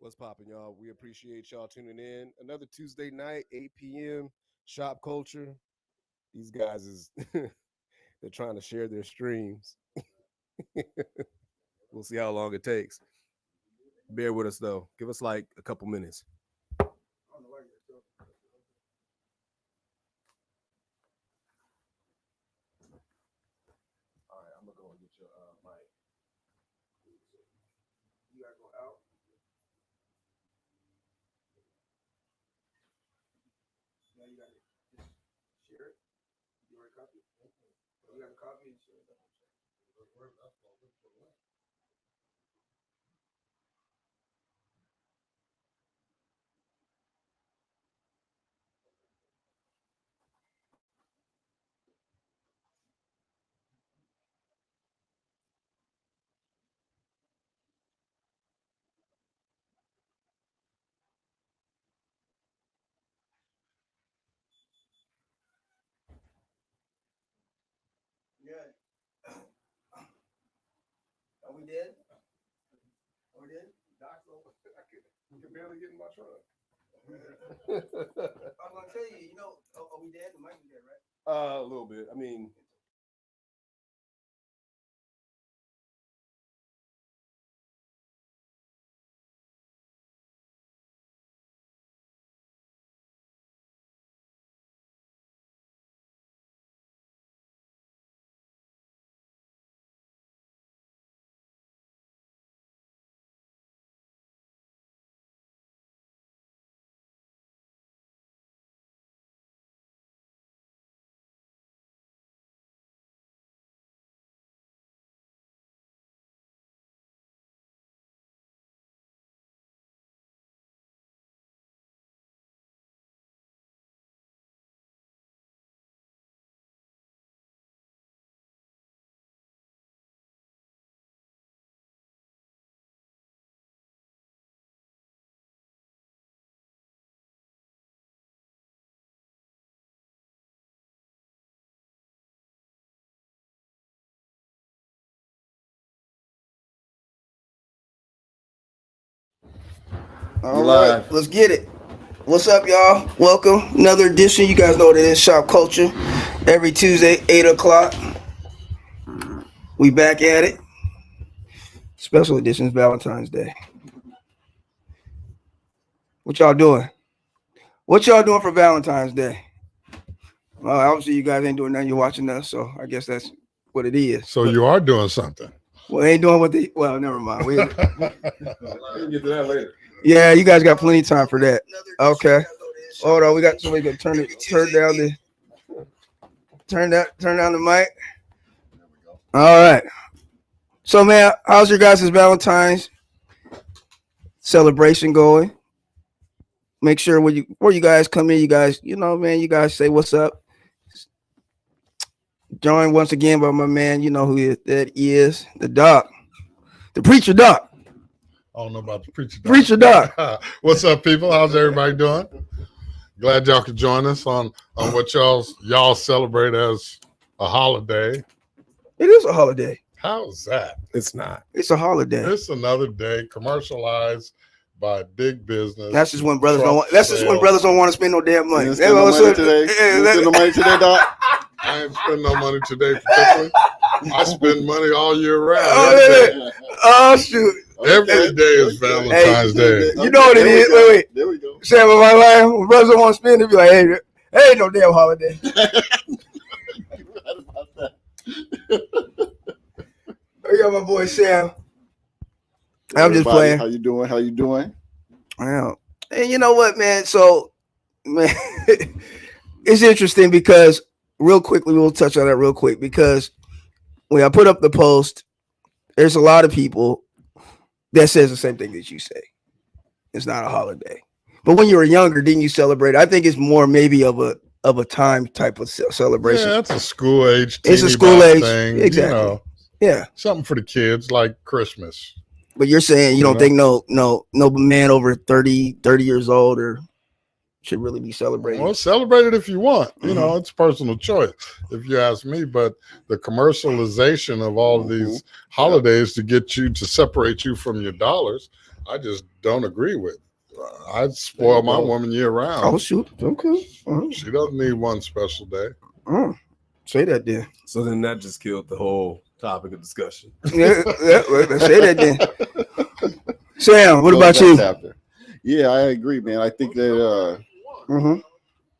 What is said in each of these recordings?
What's popping, y'all? We appreciate y'all tuning in. Another Tuesday night, 8 p.m. Shop Culture. These guys is they're trying to share their streams. We'll see how long it takes. Bear with us though. Give us like a couple minutes. All right, I'm gonna go and get your mic. You gotta go out. Now you gotta just share it. You want a copy? You got a copy and share it. Yeah. Are we dead? Are we dead? Doc's over. I can barely get in my truck. I'm gonna tell you, are we dead? We might be dead, right? A little bit. I mean, All right, let's get it. What's up, y'all? Welcome. Another edition. You guys know what it is, Shop Culture. Every Tuesday, 8 o'clock. We back at it. Special editions, Valentine's Day. What y'all doing? What y'all doing for Valentine's Day? Well, obviously you guys ain't doing nothing. You're watching us, so I guess that's what it is. So you are doing something. Well, ain't doing what they. Well, never mind. We can get to that later. Yeah, you guys got plenty of time for that. Okay. Hold on, we got somebody to turn down the mic. All right. So, man, how's your guys' Valentine's celebration going? Make sure when you guys come in, you guys say what's up. Joined once again by my man, you know who that is, the doc, the preacher doc. I don't know about the preacher doc. Preacher doc. What's up, people? How's everybody doing? Glad y'all could join us on what y'all celebrate as a holiday. It is a holiday. How's that? It's not. It's a holiday. It's another day commercialized by big business. That's just when brothers don't want. That's just when brothers don't want to spend no damn money. You spend no money today. You spend no money today, doc. I ain't spend no money today, particularly. I spend money all year round. Oh shoot! Every day is Valentine's Day. You know what it is. Wait. There we go. Sam, my life, when brothers don't want to spend, they be like, "Hey, ain't no damn holiday." Right about that. I got my boy Sam. I'm Everybody, just playing. How you doing? Wow. And you know what, man? So, man, it's interesting because real quickly, we'll touch on that real quick because when I put up the post, there's a lot of people that says the same thing that you say. It's not a holiday. But when you were younger, didn't you celebrate? I think it's more maybe of a time type of celebration. Yeah, that's a school age. It's a school age thing. Exactly. You know, yeah. Something for the kids like Christmas. But you're saying you don't think no man over 30 years old or should really be celebrating? Well, celebrate it if you want. You know, it's personal choice, if you ask me. But the commercialization of all of these holidays to get you to separate you from your dollars, I just don't agree with. I spoil my woman year round. Oh shoot. Okay. She doesn't need one special day. Say that then. So then that just killed the whole topic of discussion. Yeah, say that then. Sam, what about Close you? that chapter. Yeah, I agree, man. I think that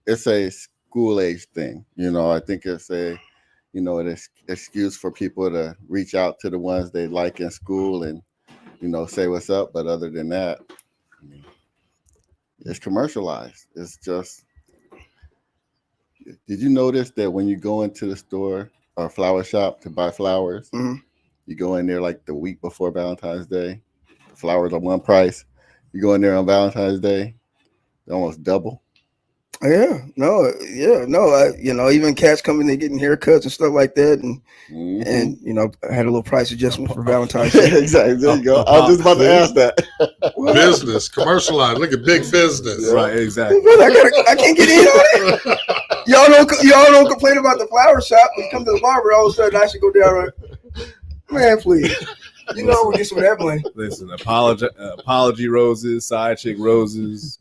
it's a school age thing. You know, I think it's a, you know, an excuse for people to reach out to the ones they like in school and, you know, say what's up. But other than that, I mean, it's commercialized. It's just. Did you notice that when you go into the store or flower shop to buy flowers, you go in there like the week before Valentine's Day, the flowers are one price. You go in there on Valentine's Day, they're almost double. Yeah, no, you know, even cats coming in getting haircuts and stuff like that, and you know, I had a little price adjustment for Valentine's Day. Exactly. There you go. I was just about to ask that. Business, commercialized. Look at big business. Right, exactly. I can't get in on it. Y'all don't complain about the flower shop. When you come to the barber, all of a sudden I should go down. Man, please. You know we get some of that money. Listen, apology roses, side chick roses.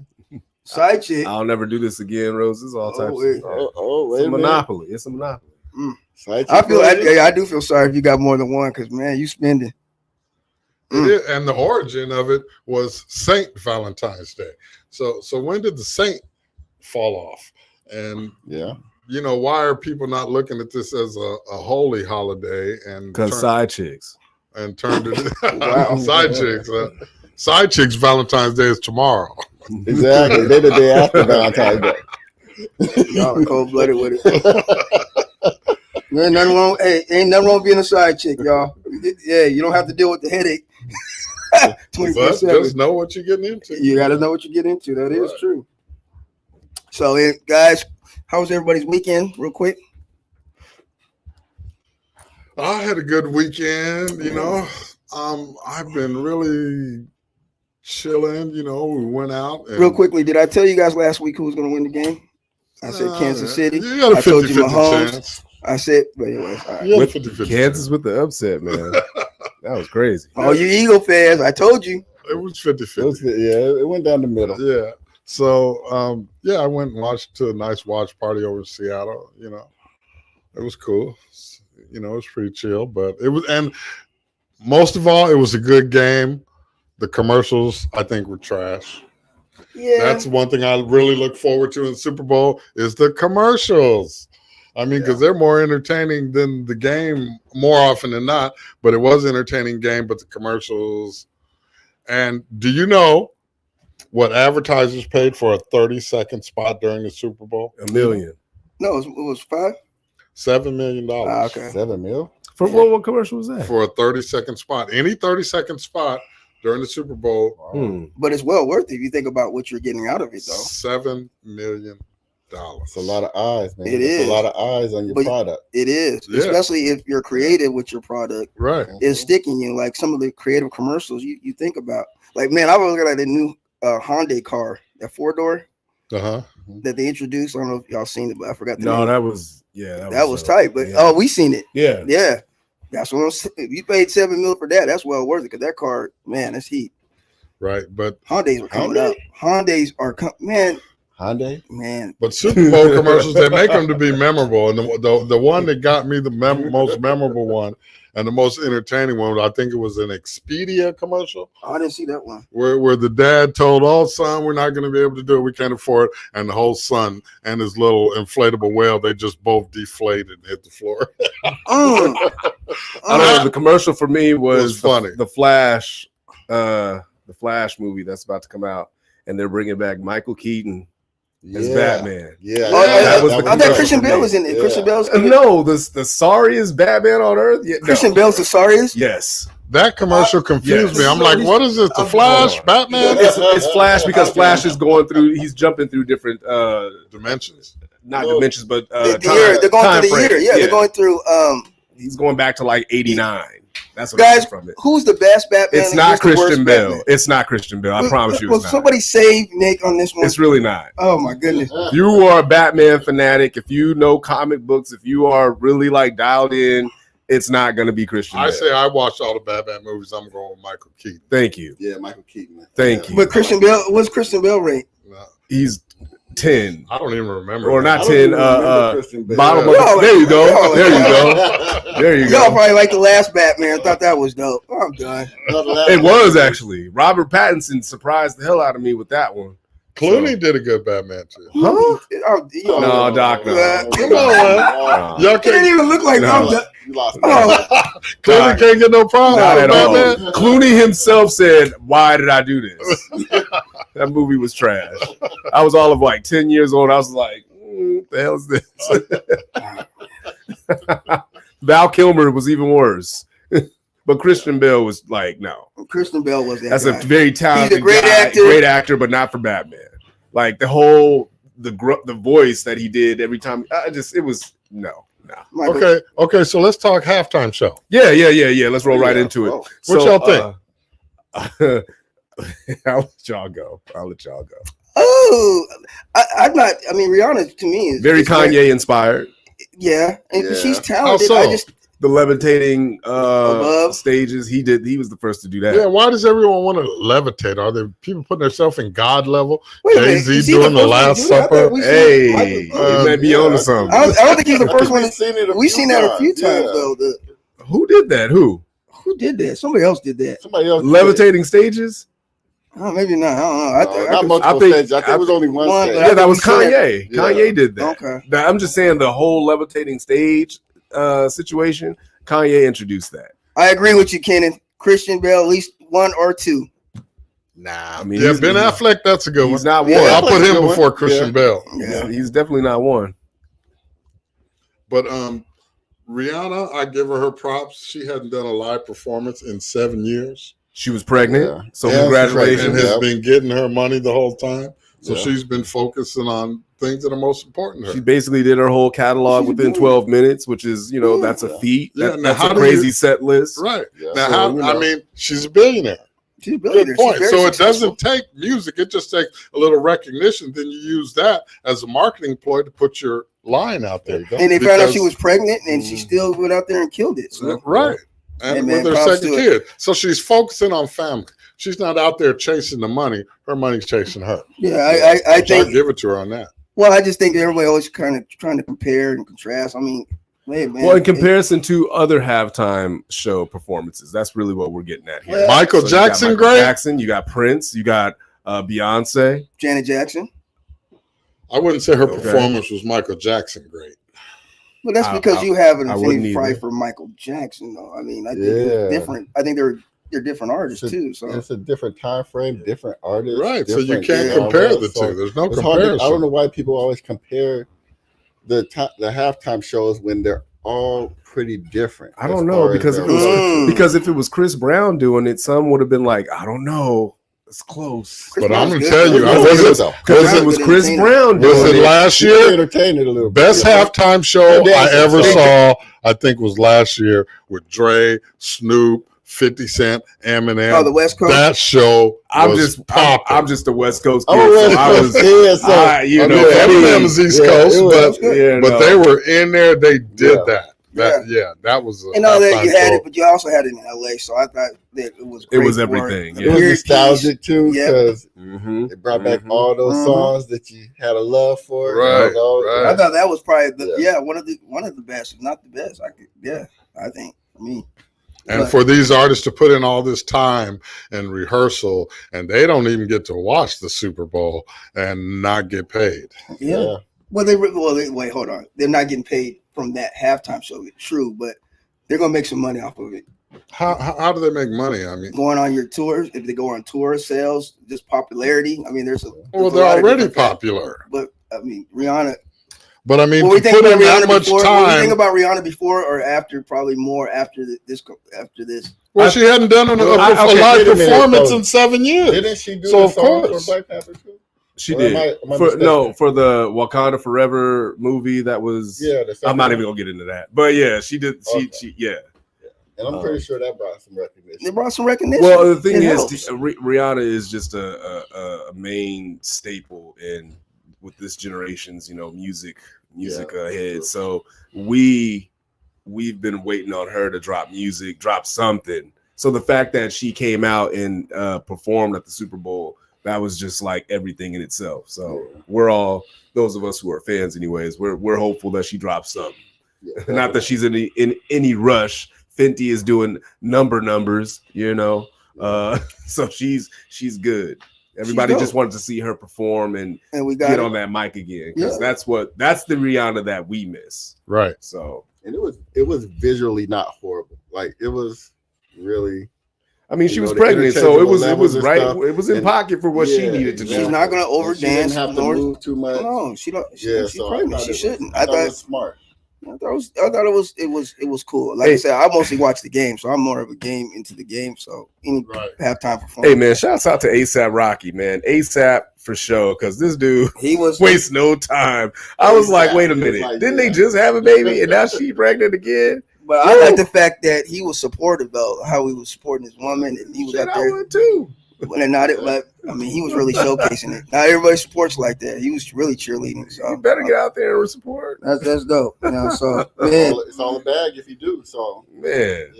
Side chick. I'll never do this again, roses. All types. Wait It's a a minute. monopoly. It's a monopoly. Side I chick do feel sorry if you got more than one, because man, you spending. And the origin of it was Saint Valentine's Day. So when did the saint fall off? And Yeah. you know, why are people not looking at this as a holy holiday and Because side chicks. and turned it Wow. side chicks? Side chicks Valentine's Day is tomorrow. Exactly. They're the day after Valentine's Day. Y'all are cold blooded with it. Man, nothing wrong. Hey, ain't nothing wrong being a side chick, y'all. Yeah, you don't have to deal with the headache. But 24/7. just know what you're getting into. You got to know what you get into. That is true. So, guys, how was everybody's weekend? Real quick. I had a good weekend. You know, I've been really chilling. You know, we went out. And, Real quickly, did I tell you guys last week who was going to win the game? I said Kansas City. You got a I told you 50-50 Mahomes. chance. I said, but anyways, all right. You got a With 50-50 Kansas with the upset, man. That was crazy. All you Eagle fans, I told you. It was 50-50. Yeah, it went down the middle. Yeah. So, yeah, I went and watched a nice watch party over in Seattle. You know, it was cool. You know, it was pretty chill, but it was, and most of all, it was a good game. The commercials, I think, were trash. Yeah. That's one thing I really look forward to in the Super Bowl is the commercials. I mean, because they're more entertaining than the game more often than not, but it was an entertaining game, but the commercials. And do you know what advertisers paid for a 30-second spot during the Super Bowl? $1 million. No, it was $5. $7 million. Okay. $7 million? For what commercial was that? For a 30-second spot. Any 30-second spot during the Super Bowl. But it's well worth it if you think about what you're getting out of it, though. $7 million. It's a lot of eyes, man. It It's is. a lot of eyes on your product. It is, Yeah. especially if you're creative with your product. Right. It's sticking you. Like some of the creative commercials you think about. Like, man, I was looking at the new Hyundai car, that 4-door Uh-huh. that they introduced. I don't know if y'all seen it, but I forgot the No, name. that was That was tight. But yeah. we seen it. Yeah. Yeah. That's what I'm saying. If you paid $7 million for that, that's well worth it, because that car, man, that's heat. Right. But Hyundais were coming up. Hyundais are man. Hyundai? But Super Bowl commercials, they make them to be memorable. And the one that got me the most memorable one and the most entertaining one, I think it was an Expedia commercial. Oh, I didn't see that one. Where the dad told, "Oh, son, we're not going to be able to do it. We can't afford it." And the whole son and his little inflatable whale, they just both deflated and hit the floor. I don't know. The commercial for me was funny. The Flash, the Flash movie that's about to come out, and they're bringing back Michael Keaton as Batman. Yeah. I was the thought commercial Christian for Bale me. was in it. Yeah. Christian Bale's No, the sorriest Batman on earth. Yeah, no. Christian Bale's the sorriest. Yes. That commercial confused Yes. me. I'm like, what is this? The Flash? Batman? It's Flash because Flash is going through. He's jumping through different Dimensions. not dimensions, but The year, they're going through the year. frames. Yeah, they're going through. He's going back to like 89. That's what Guys, I get from it. who's the best Batman? It's and not who's the worst Christian Bale. Batman? It's not Christian Bale. I promise you, Will it's not. somebody save Nick on this one? It's really not. Oh my goodness. If you are a Batman fanatic, if you know comic books, if you are really like dialed in, it's not going to be Christian I Bale. say I watched all the Batman movies. I'm going with Michael Keaton. Thank you. Yeah, Michael Keaton. Thank you. But Christian Bale, what's Christian Bale rate? No, He's 10. I don't even remember. Or that. not I don't 10. even remember Christian Bale. Bottom of Y'all there you go. y'all There you go. There you Y'all go. probably like the last Batman. Thought that was dope. I'm done. It was actually. Robert Pattinson surprised the hell out of me with that one. Clooney did a good Batman too. Huh? Oh, No, Doc, no. Come on, man. Y'all it didn't can't. even look like No. I'm done. You lost. Oh, Clooney can't get no problem. Not at all. Batman. Clooney himself said, "Why did I do this?" That movie was trash. I was all of like 10 years old. I was like, what the hell is this? Val Kilmer was even worse. But Christian Bale was like, no. Christian Bale was that That's guy. a very talented He's a great guy, actor. great actor, but not for Batman. Like the voice that he did every time. It was no. Michael, Okay. So let's talk halftime show. Yeah. Let's roll right into it. Oh. What y'all think? I'll let y'all go. Oh, I'm not. I mean, Rihanna to me is Very is like- Kanye inspired. Yeah, and Yeah. she's talented. How so? I just The levitating Above. stages. He was the first to do that. Yeah, why does everyone want to levitate? Are there people putting themselves in God level? wait a minute. Jay-Z Is he the doing the first one to Last do that? I thought Supper? we seen Hey, Michael- you may be yeah, on to I something. I don't think he's the first one. We've seen it. We've seen that a few times Yeah. though. Who did that? Who? Who did that? Somebody else did that. Somebody else did it. Levitating stages? Oh, maybe not. I don't know. No, not could- multiple I think- stages. I think it was only one One, stage. but Yeah, that was we seen Kanye. Yeah. Kanye did that. Okay. Now, I'm just saying the whole levitating stage situation. Kanye introduced that. I agree with you, Kenneth. Christian Bale, at least one or two. Nah, I mean, Yeah, Ben Affleck, that's a good he's one. not one. Yeah, I'll put Affleck's a him good before one. Christian Yeah. Bale. Yeah. He's definitely not one. But Rihanna, I give her props. She hadn't done a live performance in 7 years She was pregnant, Yeah. so Yeah, she's congratulations. and Yeah. has been getting her money the whole time. So Yeah. she's been focusing on things that are most important to She her. basically did her whole catalog She's within doing 12 minutes, which is, that's a Yeah. feat. Yeah, That- now that's how a do crazy you- set list. Right. Yeah. Now, So, how, you know. I mean, she's a billionaire. She's a billionaire. Good point. She's So very it doesn't successful. take music. It just takes a little recognition. Then you use that as a marketing ploy to put your line out there. And they found out she Because- was pregnant, and she still went out there and killed it. So Right. And Hey, man, with her props second to kid. So she's focusing on family. She's not out there chasing the money. Her money's chasing her. yeah, I Which I'll think. give it to her on that. Well, I just think everybody always kind of trying to compare and contrast. I mean, hey, man. Well, in comparison to other halftime show performances, that's really what we're getting at here. Yeah. Michael So you got Jackson, Michael great. Jackson, you got Prince, you got Beyonce. Janet Jackson. I wouldn't say her Okay. performance was Michael Jackson great. Well, that's I- because I- you have an I wouldn't affinity probably either. for Michael Jackson, though. I mean, I think Yeah. it's different. I think they're different artists It's a- too. So It's a different time frame, different artists. Right. So you different can't genre. compare the So two. There's no it's hard to- comparison. I don't know why people always compare the halftime shows when they're all pretty different. I as don't know, far as because their if it was- Mm. Because if it was Chris Brown doing it, some would have been like, I don't know. It's close. Chris But I'm Brown's gonna good, tell though. you, I Chris wasn't- Brown's good, though. Because Brown's it was good Chris entertainer. Brown Was doing it it. last You can year? entertain it a little Best bit. halftime show Yeah, I ever so- saw, I think, was last year with Dre, Snoop, 50 Cent, Eminem. Oh, the West Coast. That show I'm was just popping. I'm just a West Coast kid. I'm a West so I Coast was, kid, so you know, Okay, Eminem is East Yeah, Coast, it was- but yeah, but no. they were in there. They did Yeah. that. That was a and all that halftime you had show. it, but you also had it in LA. So I thought that it was. It was great for everything, a yeah. it was period piece. nostalgic too Yeah. because Mhm. it brought back Mhm. all those Mhm. songs that you had a love for. Right, you know? right. I thought that was probably Yeah. one of the best, if not the best. I think for me. And But- for these artists to put in all this time and rehearsal, and they don't even get to watch the Super Bowl and not get paid. Yeah. Well, wait, hold on. They're not getting paid from that halftime show. True, but they're gonna make some money off of it. How do they make money? I mean, Going on your tours, if they go on tour sales, just popularity. I mean, there's a well, there's a they're lot of already different factors. popular. But I mean, Rihanna. But I mean, When we to think put about in that Rihanna much before, when we think time. about Rihanna before or after, probably more after this. Well, she hadn't done a Okay, live wait a minute, performance so- in 7 years. Didn't she do So, the of song course. for Black Panther too? She Or did. am I For mistaken? for the Wakanda Forever movie that was Yeah, I'm not even gonna get into that. But yeah, she did Okay. she yeah. And I'm pretty sure that brought some They recognition. brought some recognition. Well, the thing It is, helps. Rihanna is just a main staple in with this generation's music Yeah, ahead. true. So we we've been waiting on her to drop music, drop something. So the fact that she came out and performed at the Super Bowl, that was just like everything in itself. So we're all, those of us who are fans anyways, we're hopeful that she drops something. Yeah, not that she's in any rush. Fenty is doing numbers, you know. So she's good. Everybody just wanted to see her perform and we get on that mic again, because that's the Rihanna that we miss. Right. So, and it was visually not horrible. Like, it was really, I mean, she was pregnant, so it was right. Stuff. It was in pocket for what she needed to do. She's not going to overdance. She didn't have to move too much. No, she don't. She's pregnant. She shouldn't. I thought it was smart. I thought it was cool. Like I said, I mostly watch the game, so I'm more of a game into the game. So any halftime performance. Hey man, shouts out to ASAP Rocky, man. ASAP for sure, because this dude wastes no time. I was like, wait a minute, didn't they just have a baby and now she pregnant again? But I like the fact that he was supportive though, how he was supporting his woman, and he was out there. I would too. And not it, but I mean, he was really showcasing it. Not everybody supports like that. He was really cheerleading. So you better get out there and support. That's dope. You know, so man, it's all a bag if you do. So man,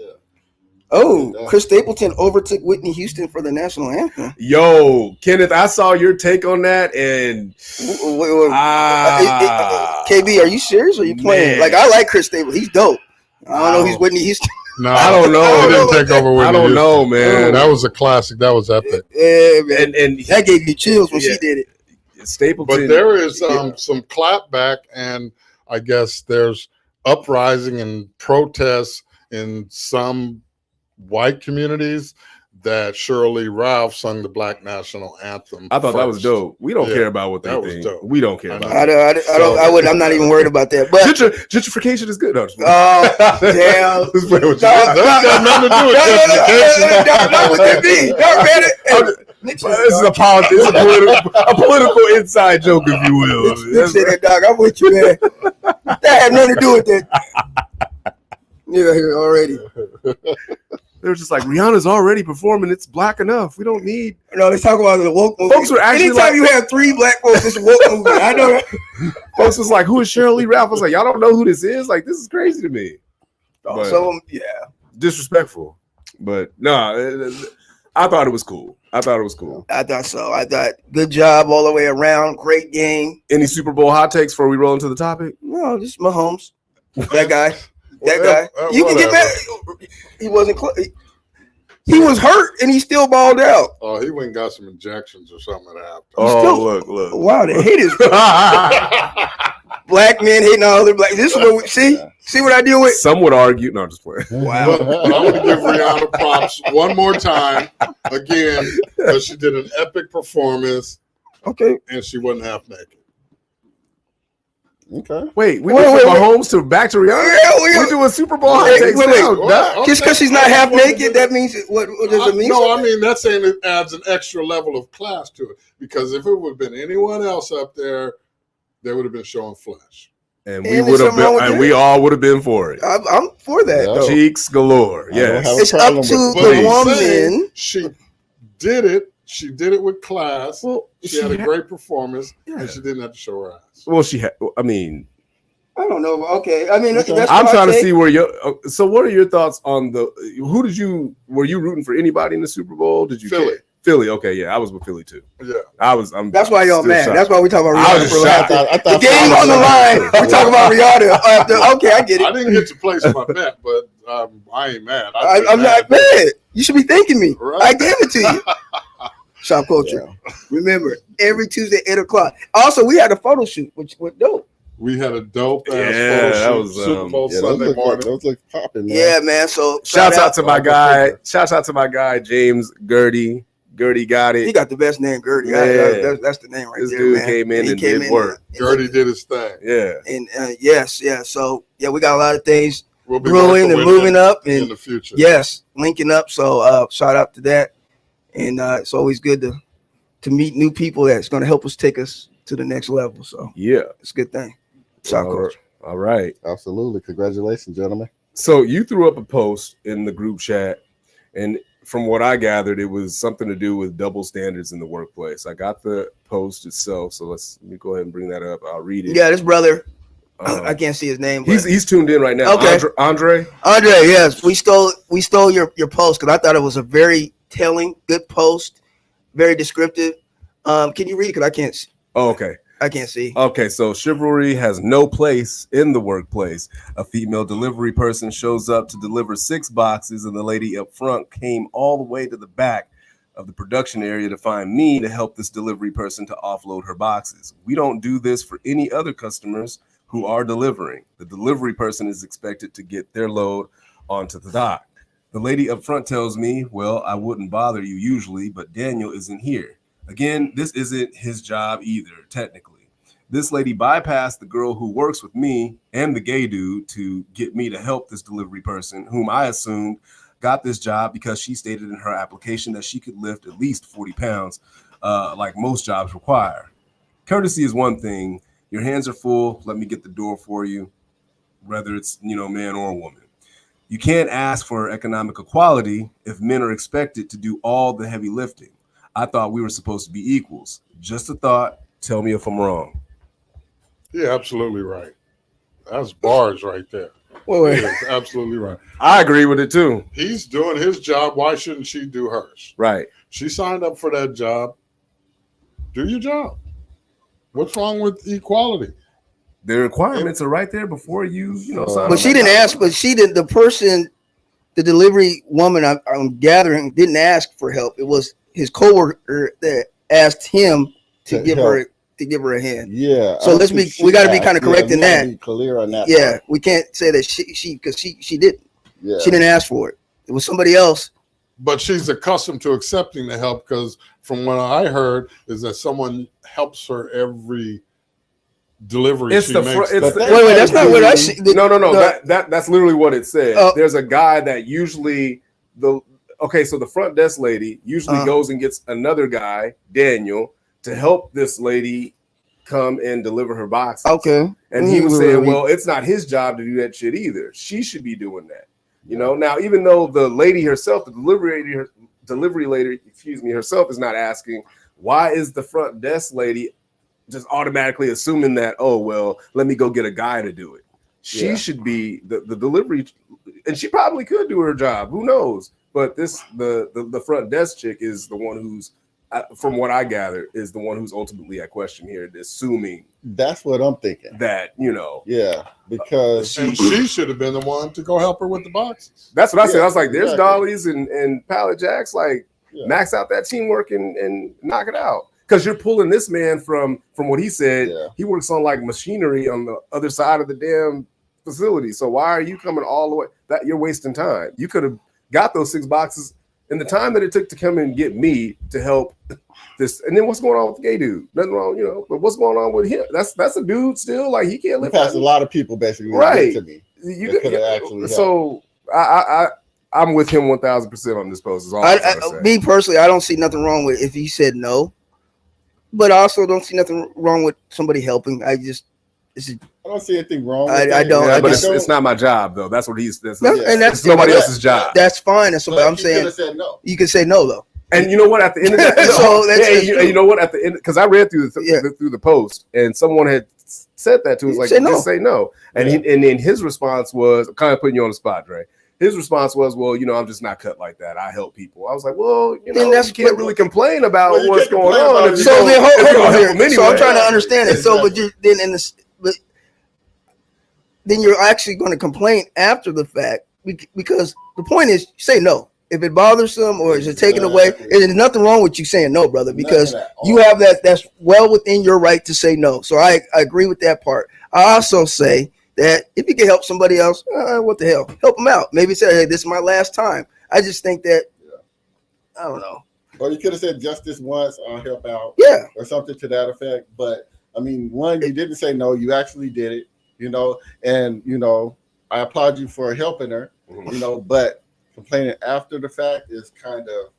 Chris Stapleton overtook Whitney Houston for the national anthem. Yo, Kenneth, I saw your take on that, and KB, are you serious? Or are you playing? Man. Like, I like Chris Stapleton. He's dope. I don't know if he's Whitney Houston. No, I don't know. He didn't take over Whitney. I don't know, man. That was a classic. That was epic. Yeah, man. And that gave me chills when she did it. Stapleton. But there is some clapback, and I guess there's uprising and protests in some white communities that Shirley Ralph sung the Black National Anthem. I thought that was dope. We don't care about what they think. We don't care about it. I'm not even worried about that. But gentrification is good. No, oh, damn. That's got nothing to do with gentrification. Not with that be. This is a political inside joke, if you will. Say that, dog. I'm with you, man. That had nothing to do with that. Yeah, here already. They're just like, Rihanna's already performing. It's black enough. We don't need. No, let's talk about the woke movement. Folks were actually anytime you have 3 black folks, it's a woke movement. I know that. Folks was like, who is Shirley Ralph? I was like, y'all don't know who this is? Like, this is crazy to me. So, disrespectful. But no, I thought it was cool. I thought so. I thought good job all the way around. Great game. Any Super Bowl hot takes before we roll into the topic? No, just Mahomes. That guy. That guy. You can get mad. He wasn't close. He was hurt and he still balled out. Oh, he went and got some injections or something at halftime. Look. Wow, the haters. Black men hating all other black. This is what we see what I deal with. Some would argue. No, I'm just playing. Wow. But I want to give Rihanna props one more time again, because she did an epic performance. Okay. And she wasn't half naked. Okay. Wait, we went from Mahomes to back to Rihanna. We're doing Super Bowl hot takes now. Just because she's not half naked, that means what does it mean? No, I mean that's saying it adds an extra level of class to it. Because if it would have been anyone else up there, they would have been showing flesh. And we would have been, and we all would have been for it. I'm for that. Though. Cheeks galore. Yes. It's up to the woman. She did it. She did it with class. Well, she had a great performance, and she didn't have to show her ass. Well, she had. I mean, I don't know. Okay, I mean, that's I'm trying to see where your. So, what are your thoughts on the? Were you rooting for anybody in the Super Bowl? Did you? Philly. Okay, yeah, I was with Philly too. Yeah, that's why y'all mad. That's why we talk about Rihanna. I thought the game on the line. We talk about Rihanna. Okay, I get it. I didn't get to place my bet, but I ain't mad. I'm not mad. You should be thanking me. Right. I gave it to you. Shopkulture. Yeah. Remember, every Tuesday, 8:00. Also, we had a photo shoot, which was dope. We had a dope ass photo shoot. Super Bowl Sunday morning. Those look popping, man. Yeah, man. So shout out to my guy. Shout out to my guy, James Gertie. Gertie got it. He got the best name, Gertie. Yeah. That's the name right there. This dude came in and did work. Gertie did his thing. Yeah. And yes. So we got a lot of things brewing and moving up in the future. Yes, linking up. So shout out to that. And it's always good to meet new people that's going to help us take us to the next level. So yeah, it's a good thing. All right. Absolutely. Congratulations, gentlemen. So you threw up a post in the group chat, and from what I gathered, it was something to do with double standards in the workplace. I got the post itself, so let me go ahead and bring that up. I'll read it. Yeah, this brother I can't see his name. He's tuned in right now. Okay. Andre. Yes, we stole your post because I thought it was a very telling, good post, very descriptive. Can you read? Because I can't. Oh, okay. I can't see. Okay, so chivalry has no place in the workplace. A female delivery person shows up to deliver 6 boxes, and the lady up front came all the way to the back of the production area to find me to help this delivery person to offload her boxes. We don't do this for any other customers who are delivering. The delivery person is expected to get their load onto the dock. The lady up front tells me, well, I wouldn't bother you usually, but Daniel isn't here. Again, this isn't his job either, technically. This lady bypassed the girl who works with me and the gay dude to get me to help this delivery person, whom I assumed got this job because she stated in her application that she could lift at least 40 pounds, like most jobs require. Courtesy is one thing. Your hands are full. Let me get the door for you, whether it's, man or woman. You can't ask for economic equality if men are expected to do all the heavy lifting. I thought we were supposed to be equals. Just a thought. Tell me if I'm wrong. Yeah, absolutely right. That's bars right there. Wait. He is absolutely right. I agree with it too. He's doing his job. Why shouldn't she do hers? Right. She signed up for that job. Do your job. What's wrong with equality? The requirements are right there before you, sign But up. she didn't ask. But she didn't. The person, the delivery woman, I'm gathering, didn't ask for help. It was his coworker that asked him to give her a hand. Yeah. So we got to be kind of correct in that. Be clear on that. Yeah, part. we can't say that she because she didn't. Yeah. She didn't ask for it. It was somebody else. But she's accustomed to accepting the help because from what I heard is that someone helps her every delivery It's she the makes. wait, that's not what I see. No. That's literally what it said. There's a guy that usually so the front desk lady usually goes and gets another guy, Daniel, to help this lady come and deliver her boxes. Okay. And he was saying, well, it's not his job to do that shit either. She should be doing that. Now, even though the lady herself, the delivery lady, herself is not asking, why is the front desk lady just automatically assuming that, oh, well, let me go get a guy to do it. She should be the delivery, and she probably could do her job. Who knows? But the front desk chick is the one who's, from what I gather, is the one who's ultimately at question here, assuming. That's what I'm thinking. That, Yeah, because she should have been the one to go help her with the boxes. That's what I said. I was like, there's exactly. dollies and pallet jacks, max out that teamwork and knock it out. Because you're pulling this man from what he said. Yeah. He works on machinery on the other side of the damn facility. So why are you coming all the way? That you're wasting time. You could have got those 6 boxes in the time that it took to come and get me to help this. And then what's going on with the gay dude? Nothing wrong, but what's going on with him? That's a dude still. He can't live past a lot of people basically right to me. You could actually so I'm with him 1,000% on this post. Is all Me personally, I don't see nothing wrong with if he said no, but I also don't see nothing wrong with somebody helping. I don't see anything wrong with I that. don't. Yeah, I but just, it's not my job though. That's what he's. That's that's nobody else's job. That's fine. That's what I'm saying. Said no. You can say no though. And you know what? At the end of that, you know what? At the end, because I read through the post, and someone had said that to us, just say no. And and then his response was, I'm kind of putting you on the spot, Dre. His response was, well, I'm just not cut like that. I help people. I was like, well, you can't really complain about what's going on. So then, hold on here. So I'm trying to understand it. So, but then you're actually going to complain after the fact because the point is, say no. If it bothers them or is it taken away, there's nothing wrong with you saying no, brother, because you have that's well within your right to say no. So I agree with that part. I also say that if you can help somebody else, what the hell? Help them out. Maybe say, hey, this is my last time. I just think that, I don't know. Or you could have said just this once, I'll help out. Yeah. Or something to that effect. But, I mean, one, you didn't say no. You actually did it, and, I applaud you for helping her, but complaining after the fact is kind of,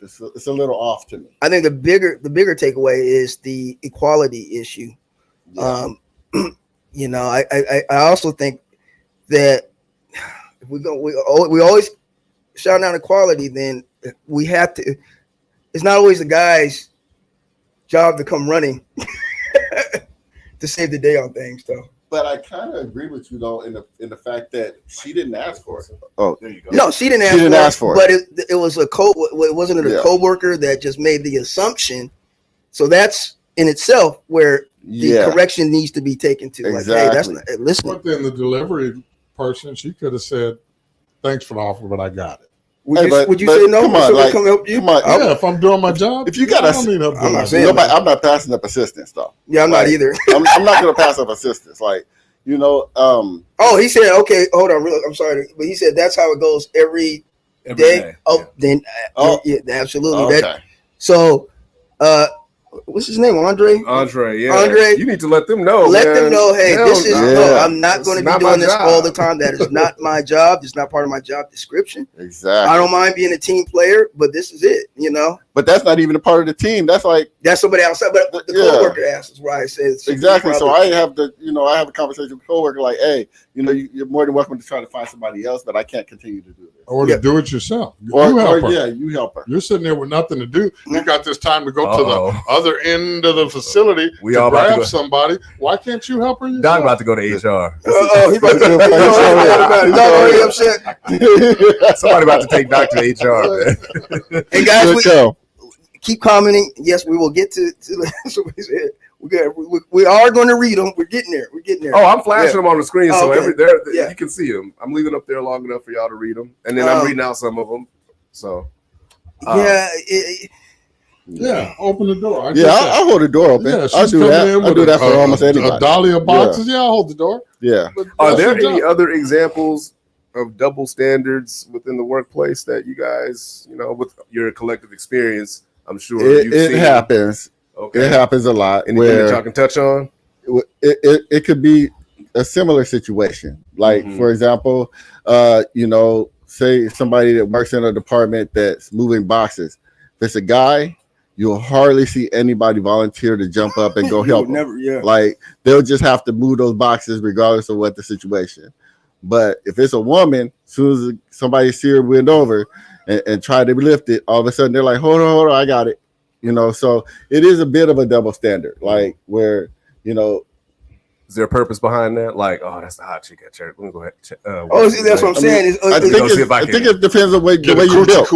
it's a little off to me. I think the bigger takeaway is the equality issue. Yeah. I also think that if we always shout out equality, then we have to. It's not always the guy's job to come running to save the day on things, though. But I kind of agree with you though in the fact that she didn't ask for it. Oh, there you go. No, she didn't ask for it. But it was a wasn't it a coworker that just made the assumption. So that's in itself where the correction needs to be taken to. Exactly. Like, hey, that's not, listen. But then the delivery person, she could have said, "Thanks for the offer, but I got it." Would you say no? Come on, like, come help you? Come on. Yeah, if I'm doing my job, if you got I don't need help. I'm not saying I'm not passing up assistance though. Yeah, I'm not either. I'm not going to pass up assistance. Like, you know. Oh, he said, okay, hold on. I'm sorry, but he said that's how it goes every day. Oh, then yeah, absolutely. Okay. So, what's his name? Andre, yeah. Andre. You need to let them know. Let them know, hey, this is no. I'm not This going to is be not doing my this job. all the time. That is not my job. It's not part of my job description. Exactly. I don't mind being a team player, but this is it. You know. But that's not even a part of the team. That's like That's somebody outside. But the coworker asks is why I say it's exactly. So I have a conversation with a coworker like, hey, you're more than welcome to try to find somebody else, but I can't continue to do this. Or to do it yourself. Or you help her. Yeah, you help her. You're sitting there with nothing to do. You got this time to go to Uh-oh. the other end of the facility We to all about to grab go. somebody. Why can't you help her yourself? Don about to go to HR. He about to He's already upset. Somebody about to take Doc to HR. Man. And guys, keep commenting. Yes, we will get to somebody said we are going to read them. We're getting there. Oh, I'm flashing them on the screen, so okay. you can see them. I'm leaving up there long enough for y'all to read them, and then I'm reading out some of them. So, yeah, open the door. I'll hold the door open. Yeah, I'll do that. I'll do that for almost anybody. A dolly of boxes. Yeah, I'll hold the door. Yeah. But are that's there your any job. other examples of double standards within the workplace that you guys, with your collective experience, I'm sure you've It seen? happens. Okay. It happens a lot. Anything that y'all can touch on? It could be a similar situation. Like, for example, say somebody that works in a department that's moving boxes. If it's a guy, you'll hardly see anybody volunteer to jump up and go help them. Like, they'll just have to move those boxes regardless of what the situation. But if it's a woman, as soon as somebody see her bend over and try to lift it, all of a sudden they're like, hold on, I got it. So it is a bit of a double standard, like where, is there a purpose behind that? Like, oh, that's the hot chick at church. Let me go ahead. That's what I'm saying. I think it depends on the way you built.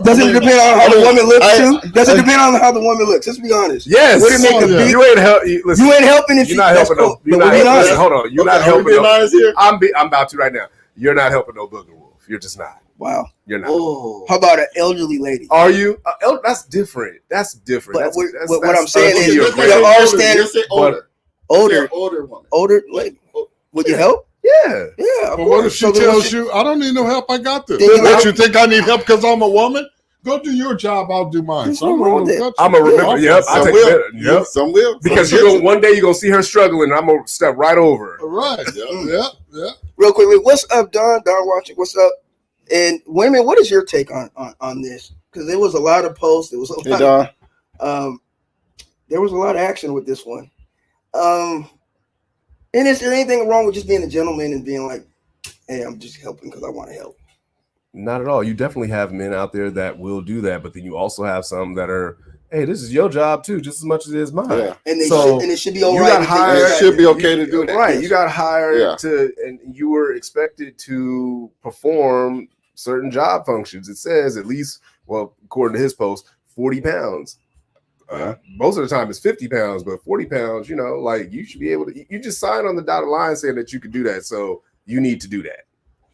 Does it depend on how the woman looks too? Does it depend on how the woman looks? Let's be honest. Yes. Would it make a big? You ain't helping. You ain't helping if you're not helping. You're not helping. Hold on. You're not helping. Here? I'm about to right now. You're not helping no booger wolf. You're just not. Wow. You're not. Oh. How about an elderly lady? Are you? That's different. That's different. But that's what I'm saying is, there are standards. Older woman. Older lady. Would you help? Yeah. Yeah. But what if she tells you, I don't need no help, I got this? Then What, you think I need help because I'm a woman? Go do your job, I'll do mine. Nothing wrong with it. I'm gonna remember. Yep. I take that. Yep. Some will. Because one day you're gonna see her struggling, and I'm gonna step right over. Right. Yeah. Real quickly, what's up, Don? Don watching. What's up? And women, what is your take on this? Because there was a lot of posts. There was a lot. There was a lot of action with this one. And is there anything wrong with just being a gentleman and being like, hey, I'm just helping because I want to help? Not at all. You definitely have men out there that will do that, but then you also have some that are, hey, this is your job too, just as much as it is mine. Yeah. And it should be all right. It should be okay to do that. Right. You got hired and you were expected to perform certain job functions. It says at least, well, according to his post, 40 pounds. Most of the time it's 50 pounds, but 40 pounds, like you should be able to, you just sign on the dotted line saying that you could do that. So you need to do that.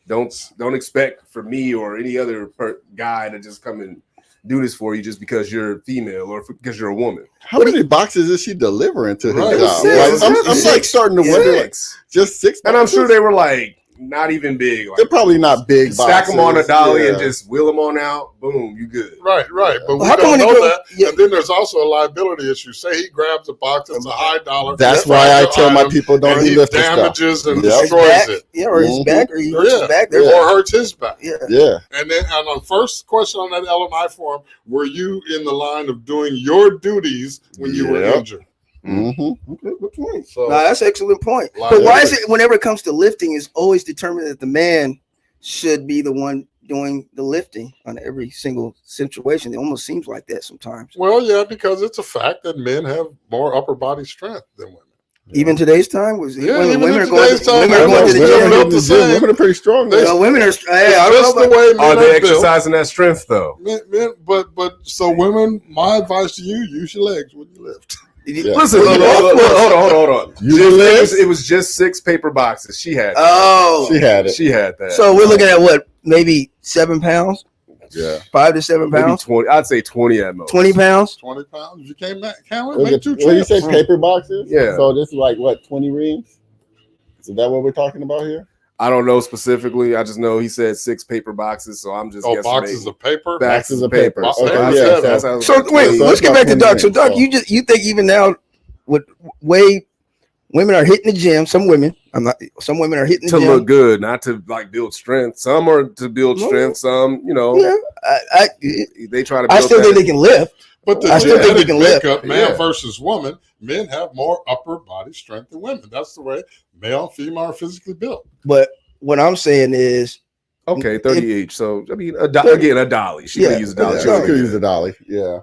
Don't expect for me or any other guy to just come and do this for you just because you're female or because you're a woman. How many boxes is she delivering to his job? I'm like starting to wonder. Just 6 boxes? And I'm sure they were like not even big. Like, they're probably not big. Stack them on a dolly and just wheel them on out. Boom, you good. Right. But we don't know that. And then there's also a liability issue. Say he grabs a box that's a high dollar. That's why I tell my people don't he lift damages stuff. And destroys it. Yeah, or his back, or he hurts his back. Or hurts his back. Yeah. And then on the first question on that LMI form, were you in the line of doing your duties when you were injured? Mm-hmm. Okay, good point. So, that's an excellent point. But why is it whenever it comes to lifting, it's always determined that the man should be the one doing the lifting on every single situation. It almost seems like that sometimes. Well, yeah, because it's a fact that men have more upper body strength than women. Even today's time, was Yeah, women, even women in are going today's to, time, women are going to the women gym. built the same. Women are pretty strong. They- No, women are. It's Hey, I don't just know the about, way men Are they built. exercising that strength though? But so women, my advice to you: use your legs when you lift. Yeah. Listen, Well, hold on. It was just 6 paper boxes. She had. Oh, She had it. She had that. so we're looking at what, maybe 7 pounds, Yeah. 5 to 7 maybe pounds, 20. I'd say 20 at most. 20 pounds. 20 pounds. You can't count What make 2 do you say? trips. Paper boxes? Yeah. So this is like what, 20 rings? Is that what we're talking about here? I don't know specifically. I just know he said 6 paper boxes, so I'm just guessing. Boxes of paper. Boxes of paper. Boxes So of that's- paper. that's how- So wait, So let's it's get about back to 20 Doc. So rings, Doc, so- you think even now, with way women are hitting the gym. Some women, some women are hitting the to gym look good, not to like build strength. Some are to build No. strength. Some, Yeah, they try to. I Build still that think they can lift. But the I still think genetic they can lift. makeup, man Yeah. versus woman, men have more upper body strength than women. That's the way male and female are physically built. But what I'm saying is, Okay, 30 each. So I mean, a dolly. She Yeah, could use a dolly. yeah. She She was could use a dolly. Yeah.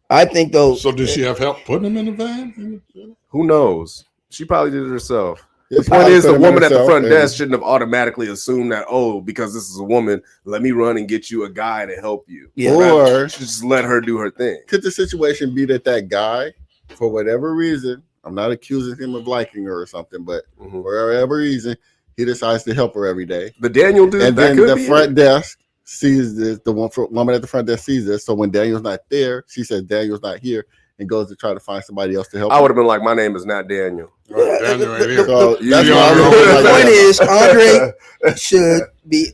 I think though. So did she have help putting him in the van? Who knows? She probably did it herself. Yeah, The she point probably is, put the them in woman at the herself, front and- desk shouldn't have automatically assumed that, oh, because this is a woman, let me run and get you a guy to help you. Yeah. Or Just let her do her thing. could the situation be that guy, for whatever reason, I'm not accusing him of liking her or something, but Mhm. for whatever reason, he decides to help her every day. The Daniel dude, And that then could the be front it. desk sees this, woman at the front desk sees this. So when Daniel's not there, she says Daniel's not here and goes to try to find somebody else to help I would her. have been like, my name is not Daniel. Right, Daniel ain't here. So You- that's you why I'm know, looking The like point that. is, Andre should be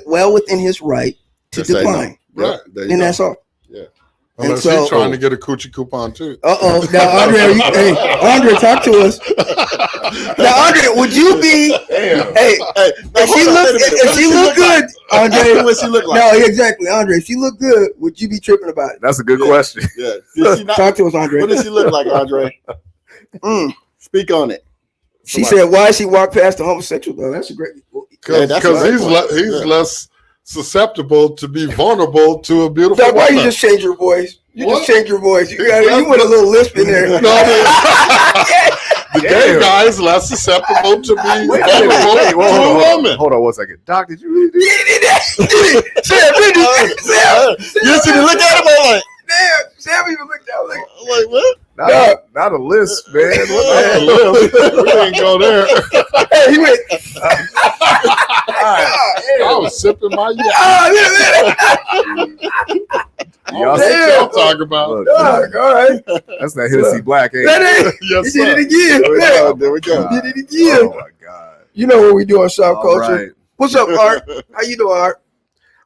well within his right to To say no. decline, Right. There you and go. that's all. Unless And so- he's trying to get a coochie coupon too. Now Andre, hey, Andre, talk to us. Now Andre, would you be? Damn. Hey, Hey, if she look, if she look good, Andre, what she look like? no, exactly, Andre. If she look good, would you be tripping about it? That's a good Yeah. question. Yeah. Did she not, Talk to us, Andre. what does she look like, Andre? Mm. Speak on it. She said, "Why she walked past the homosexual though?" That's a great. Yeah, that's Because a great he's point. he's Yeah. less susceptible to be vulnerable to a beautiful Doc, why woman. you just change your voice? You What? just change your voice. You want a little lisp in there. No, I mean, the gay Damn. guy is less susceptible to be Wait a minute. vulnerable Wait, to hold a on, woman. hold on 1 second. Doc, did you really do that? Sam, You see the look at him, I'm like, Sam even looked down like, I'm like, what? Not a list, man. What the hell? We ain't go there. hey, he went, I was sipping my yacht. Y'all What Damn. y'all talking about? Look, Doc, all right. That's that Hennessy Black, ain't That it? ain't, Yes, he did sir. it again. There we Yeah. go. There we go. He did it again. Oh my god. You know what we do on Shop All Culture. right. What's up, Art? How you doing, Art?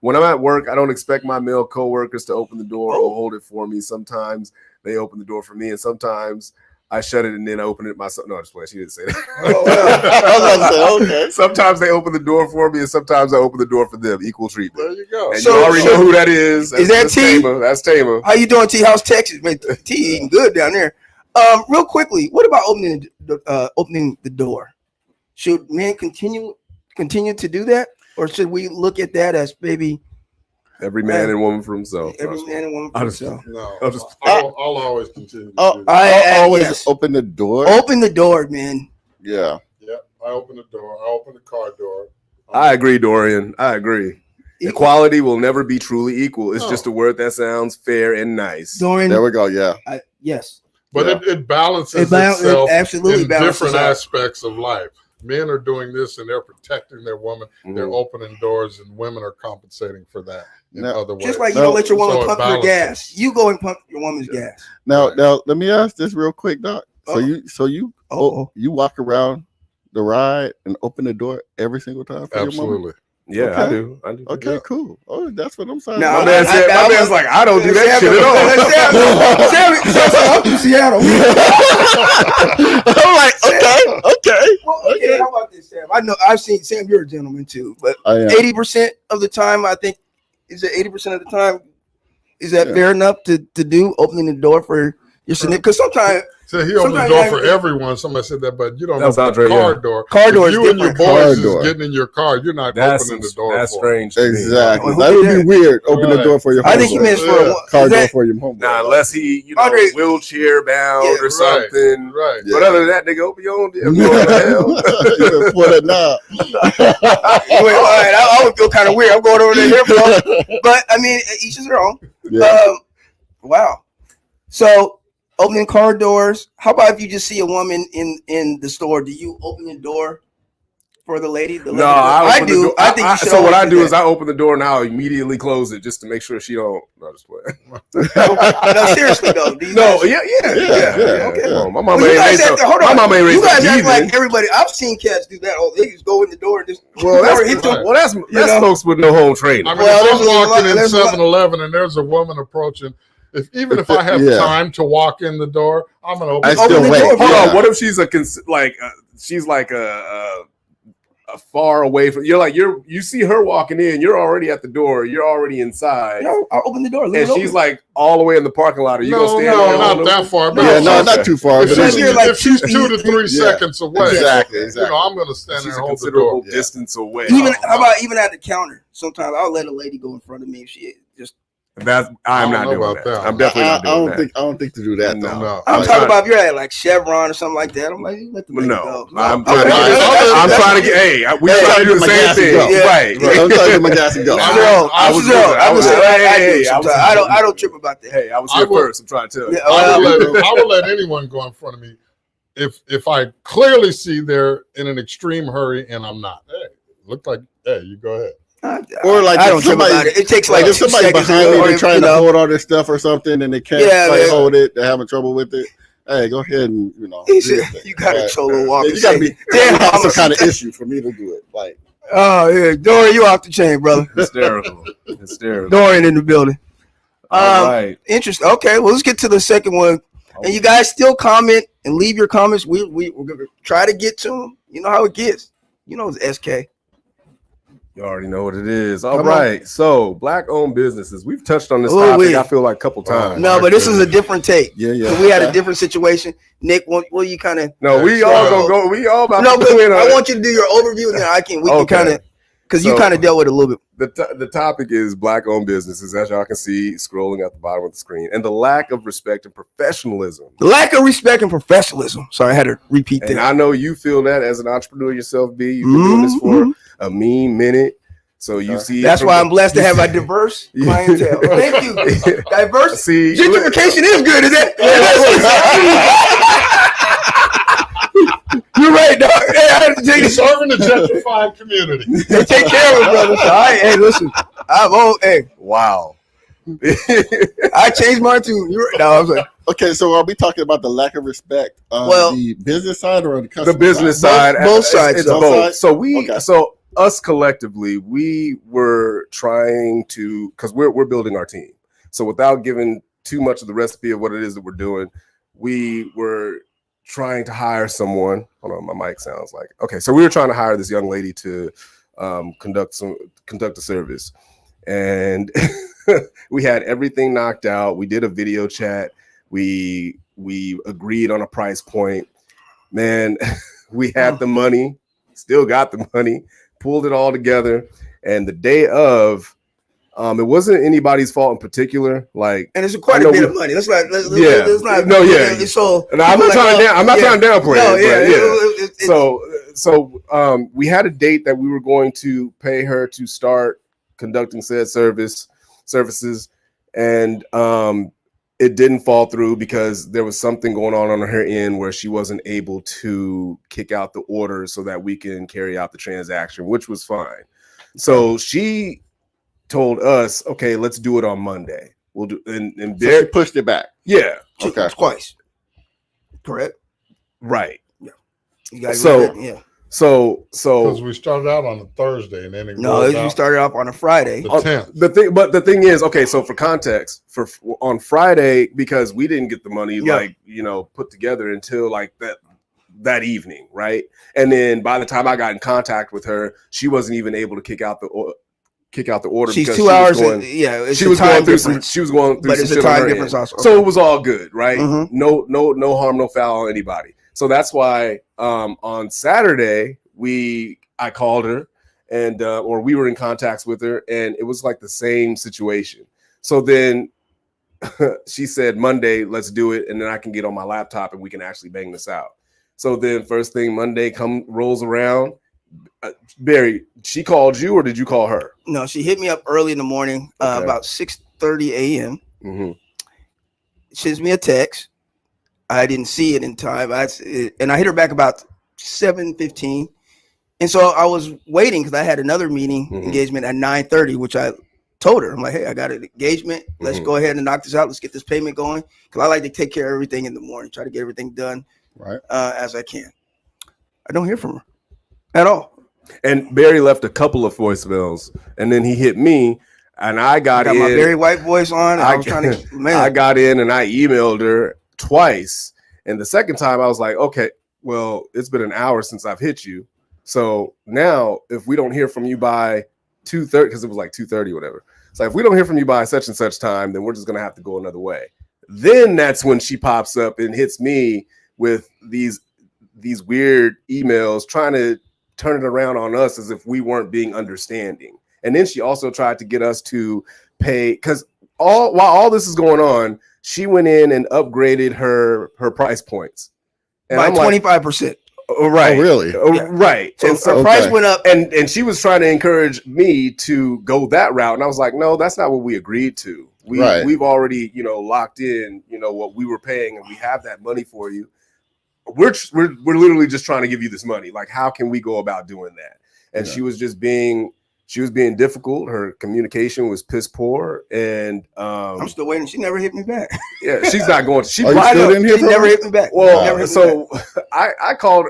When I'm at work, I don't expect my male coworkers to open the door or hold it for me. Sometimes they open the door for me, and sometimes I shut it and then I open it myself. No, I'm just playing. She didn't say that. Oh, wow. I was about to say, okay. Sometimes they open the door for me, and sometimes I open the door for them. Equal treatment. There you go. And So- you already know who that is. Is that That's T? Tamer. That's Tamer. How you doing, T? How's Texas? Man, T eating good down there. Real quickly, what about opening the door? Should men continue to do that, or should we look at that as maybe Every man and woman for himself. every man and woman for I'll just- themselves? No, I'll just- I'll always continue to Oh, do that. I always yes. open the door. Open the door, man. Yeah. Yeah, I open the door. I open the car door. I agree, Dorian. I agree. Equality will never be truly equal. It's No. just a word that sounds fair and nice. Dorian, There we go. Yeah. yes, But Yeah. it balances it itself absolutely in balances different out. aspects of life. Men are doing this and they're protecting their woman. They're Mhm. opening doors, and women are compensating for that in Now- other ways. Just like you No, don't let your woman so it pump your balances. gas, you go and pump your woman's gas. Now, Right. now, let me ask this real quick, Doc. So you Uh-oh. you walk around the ride and open the door every single time for your woman? Absolutely. Yeah, I Okay. do. I do. Okay, Yeah. cool. Oh, that's what I'm saying. Now, My man said, my man's like, I don't do that shit at all. Sam, I'm from Seattle. I'm like, okay. Well, okay, how about this, Sam? I know I've seen Sam. You're a gentleman too, but I am. 80% of the time, I think, is it 80% of the time? Is that Yeah. fair enough to do opening the door for You're sitting because sometimes. So he opened the door for everyone. Somebody said that, but you don't know the car door. Car door is you and your different. boys is getting in your car. You're not opening the door. That's for strange. Exactly. Who That did would that? be weird. Open the door for your homeboy. I think he meant for a car door for your homeboy. Nah, unless he, Andre- wheelchair bound or something. Right. But other than that, nigga, open your own damn door. What the hell? You better pull that knob. Wait, all right, I would feel kind of weird. I'm going over there, bro. But I mean, each is their own. Yeah. Wow. So opening car doors. How about if you just see a woman in the store? Do you open the door for the lady? No, I do. I think you should. So what I do is I open the door and I'll immediately close it just to make sure she don't. No, just playing. No, seriously though. Do you No, guys, yeah. Okay. Come on. My mama Well, you ain't guys raised have to, hold my on. mama ain't raised You guys a act heathen. like everybody. I've seen cats do that. Oh, they just go in the door and just Well, hit them. that's folks with no home training. I mean, Well, if there's I'm a lot- walking in there's a lot- 7-Eleven and there's a woman approaching, if I have time to walk in the door, I'm gonna open. I still the wait. door. Hold Yeah. on. What if she's she's like a far away from you see her walking in, you're already at the door, you're already inside, No, I'll open the door. and she's like all the way in the parking lot. Are you gonna stand there? not that far. But Yeah, no, if not too far. If But like she's, you're like if she's 2 to 3 Yeah. seconds away, Exactly. I'm gonna stand She's there a and hold the door. considerable distance away. Even how about even at the counter? Sometimes I'll let a lady go in front of me if she just. I'm not know doing about that. that. I'm definitely not doing that. I don't think to do that. Though. No. I'm Like, talking about if you're at like Chevron or something like that. I'm like, let the lady No, go. I'm Okay. trying to get. Hey, we trying to do the my same gas and thing, go. Yeah. right? I'm trying to get my gas and go. I don't trip about that. Hey, I was I here would- first. I'm trying to tell you. Yeah, I would let anyone go in front of me if I clearly see they're in an extreme hurry and I'm not. Hey, look like you go ahead. Or like I if don't trip somebody- about it. It takes Like like if 2 somebody seconds. behind me, or, they're trying you to know. hold all their stuff or something, and they can't hold it. They're having trouble with it. Hey, go ahead and do He said, your thing. you got to Right. Cholo walk. You got to be damn. that's some kind of issue for me to do it. Like Oh yeah, Dorian, you off the chain, brother. Hysterical. Dorian in the building. All right. Interesting. Okay, well let's get to the second one. And you guys still comment and leave your comments. We're gonna try to get to them. You know how it gets. You know it's SK. You already know what it is. All Come right. So, black-owned businesses. We've touched on this Ooh, topic. wee. I feel like a couple times. No, but this is a different take. yeah. We had a different situation. Nick, will you kind of? No, we all gonna go. We all about No, to but go in on I it. want you to do your overview, and then we can Okay. kind of, because you So- kind of dealt with it a little bit. The topic is black-owned businesses, as y'all can see scrolling at the bottom of the screen, and the lack of respect and professionalism. The lack of respect and professionalism. Sorry, I had to repeat And that. I know you feel that as an entrepreneur yourself, B. You've been doing this for a mean minute. So you see, That's why I'm blessed to have a diverse clientele. Thank you. Diverse. See, Gentrification is good, is it? You're right, dog. Hey, I had to take this. Serving the gentrified community. Hey, take care of it, brother. So hey, listen. I'm on. Hey, wow. I changed mine too. You're right. No, I was like, Okay, so are we talking about the lack of respect on Well, the business side or on the customer The business side? side, both sides, It's though. both. So Okay. us collectively, we were trying to, because we're building our team. So without giving too much of the recipe of what it is that we're doing, we were trying to hire someone. Hold on, my mic sounds like okay. So we were trying to hire this young lady to conduct a service, and we had everything knocked out. We did a video chat. We agreed on a price point. Man, we had the money, still got the money, pulled it all together, and the day of. It wasn't anybody's fault in particular. Like, and it's quite I know a bit we- of money. Let's not. Let's not. No, yeah. So and I'm not trying to. I'm not trying to downplay No, it. But yeah. So we had a date that we were going to pay her to start conducting said services, and it didn't fall through because there was something going on her end where she wasn't able to kick out the order so that we can carry out the transaction, which was fine. So she told us, okay, let's do it on Monday. We'll do, and So there, she pushed it back. yeah, Okay. Twice. Correct. right. You guys. So- Yeah. So Because we started out on a Thursday and then it No, rolled we out started off on a Friday. the 10th. the thing is, okay, so for context, on Friday, because we didn't get the money put together until like that evening, right? And then by the time I got in contact with her, she wasn't even able to kick out the kick out the order. She's because 2 she hours. was going, It's she was going through some. difference. She was going through But some it's a shit on time her difference end. also. So it was all good, right? Mhm. No harm, no foul on anybody. So that's why on Saturday I called her and or we were in contacts with her, and it was like the same situation. So then she said Monday, let's do it, and then I can get on my laptop and we can actually bang this out. So then first thing Monday rolls around. Barry, she called you or did you call her? No, she hit me up early in the morning, Okay. about 6:30 a.m. Mm-hmm. Sends me a text. I didn't see it in time. And I hit her back about 7:15. And so I was waiting because I had another meeting engagement at 9:30, which I told her. I'm like, hey, I got an engagement. Let's go ahead and knock this out. Let's get this payment going. Because I like to take care of everything in the morning, try to get everything done as I can. I don't hear from her at all. And Barry left a couple of voicemails, and then he hit me, and I got in. My Barry White voice on. I was trying to, man. I got in and I emailed her twice, and the second time I was like, okay, well, it's been an hour since I've hit you, so now if we don't hear from you by 2:30, because it was like 2:30 or whatever, so if we don't hear from you by such and such time, then we're just gonna have to go another way. Then that's when she pops up and hits me with these weird emails trying to turn it around on us as if we weren't being understanding. And then she also tried to get us to pay, because while all this is going on, she went in and upgraded her price points. And by I'm 25%. Right. Oh, really? Right. So and her price went up. And she was trying to encourage me to go that route. And I was like, no, that's not what we agreed to. We've already, locked in, what we were paying, and we have that money for you. We're literally just trying to give you this money. Like, how can we go about doing that? And she was just being difficult. Her communication was piss poor, and I'm still waiting. She never hit me back. Yeah, she's not going to. She never hit me back. Well, so I called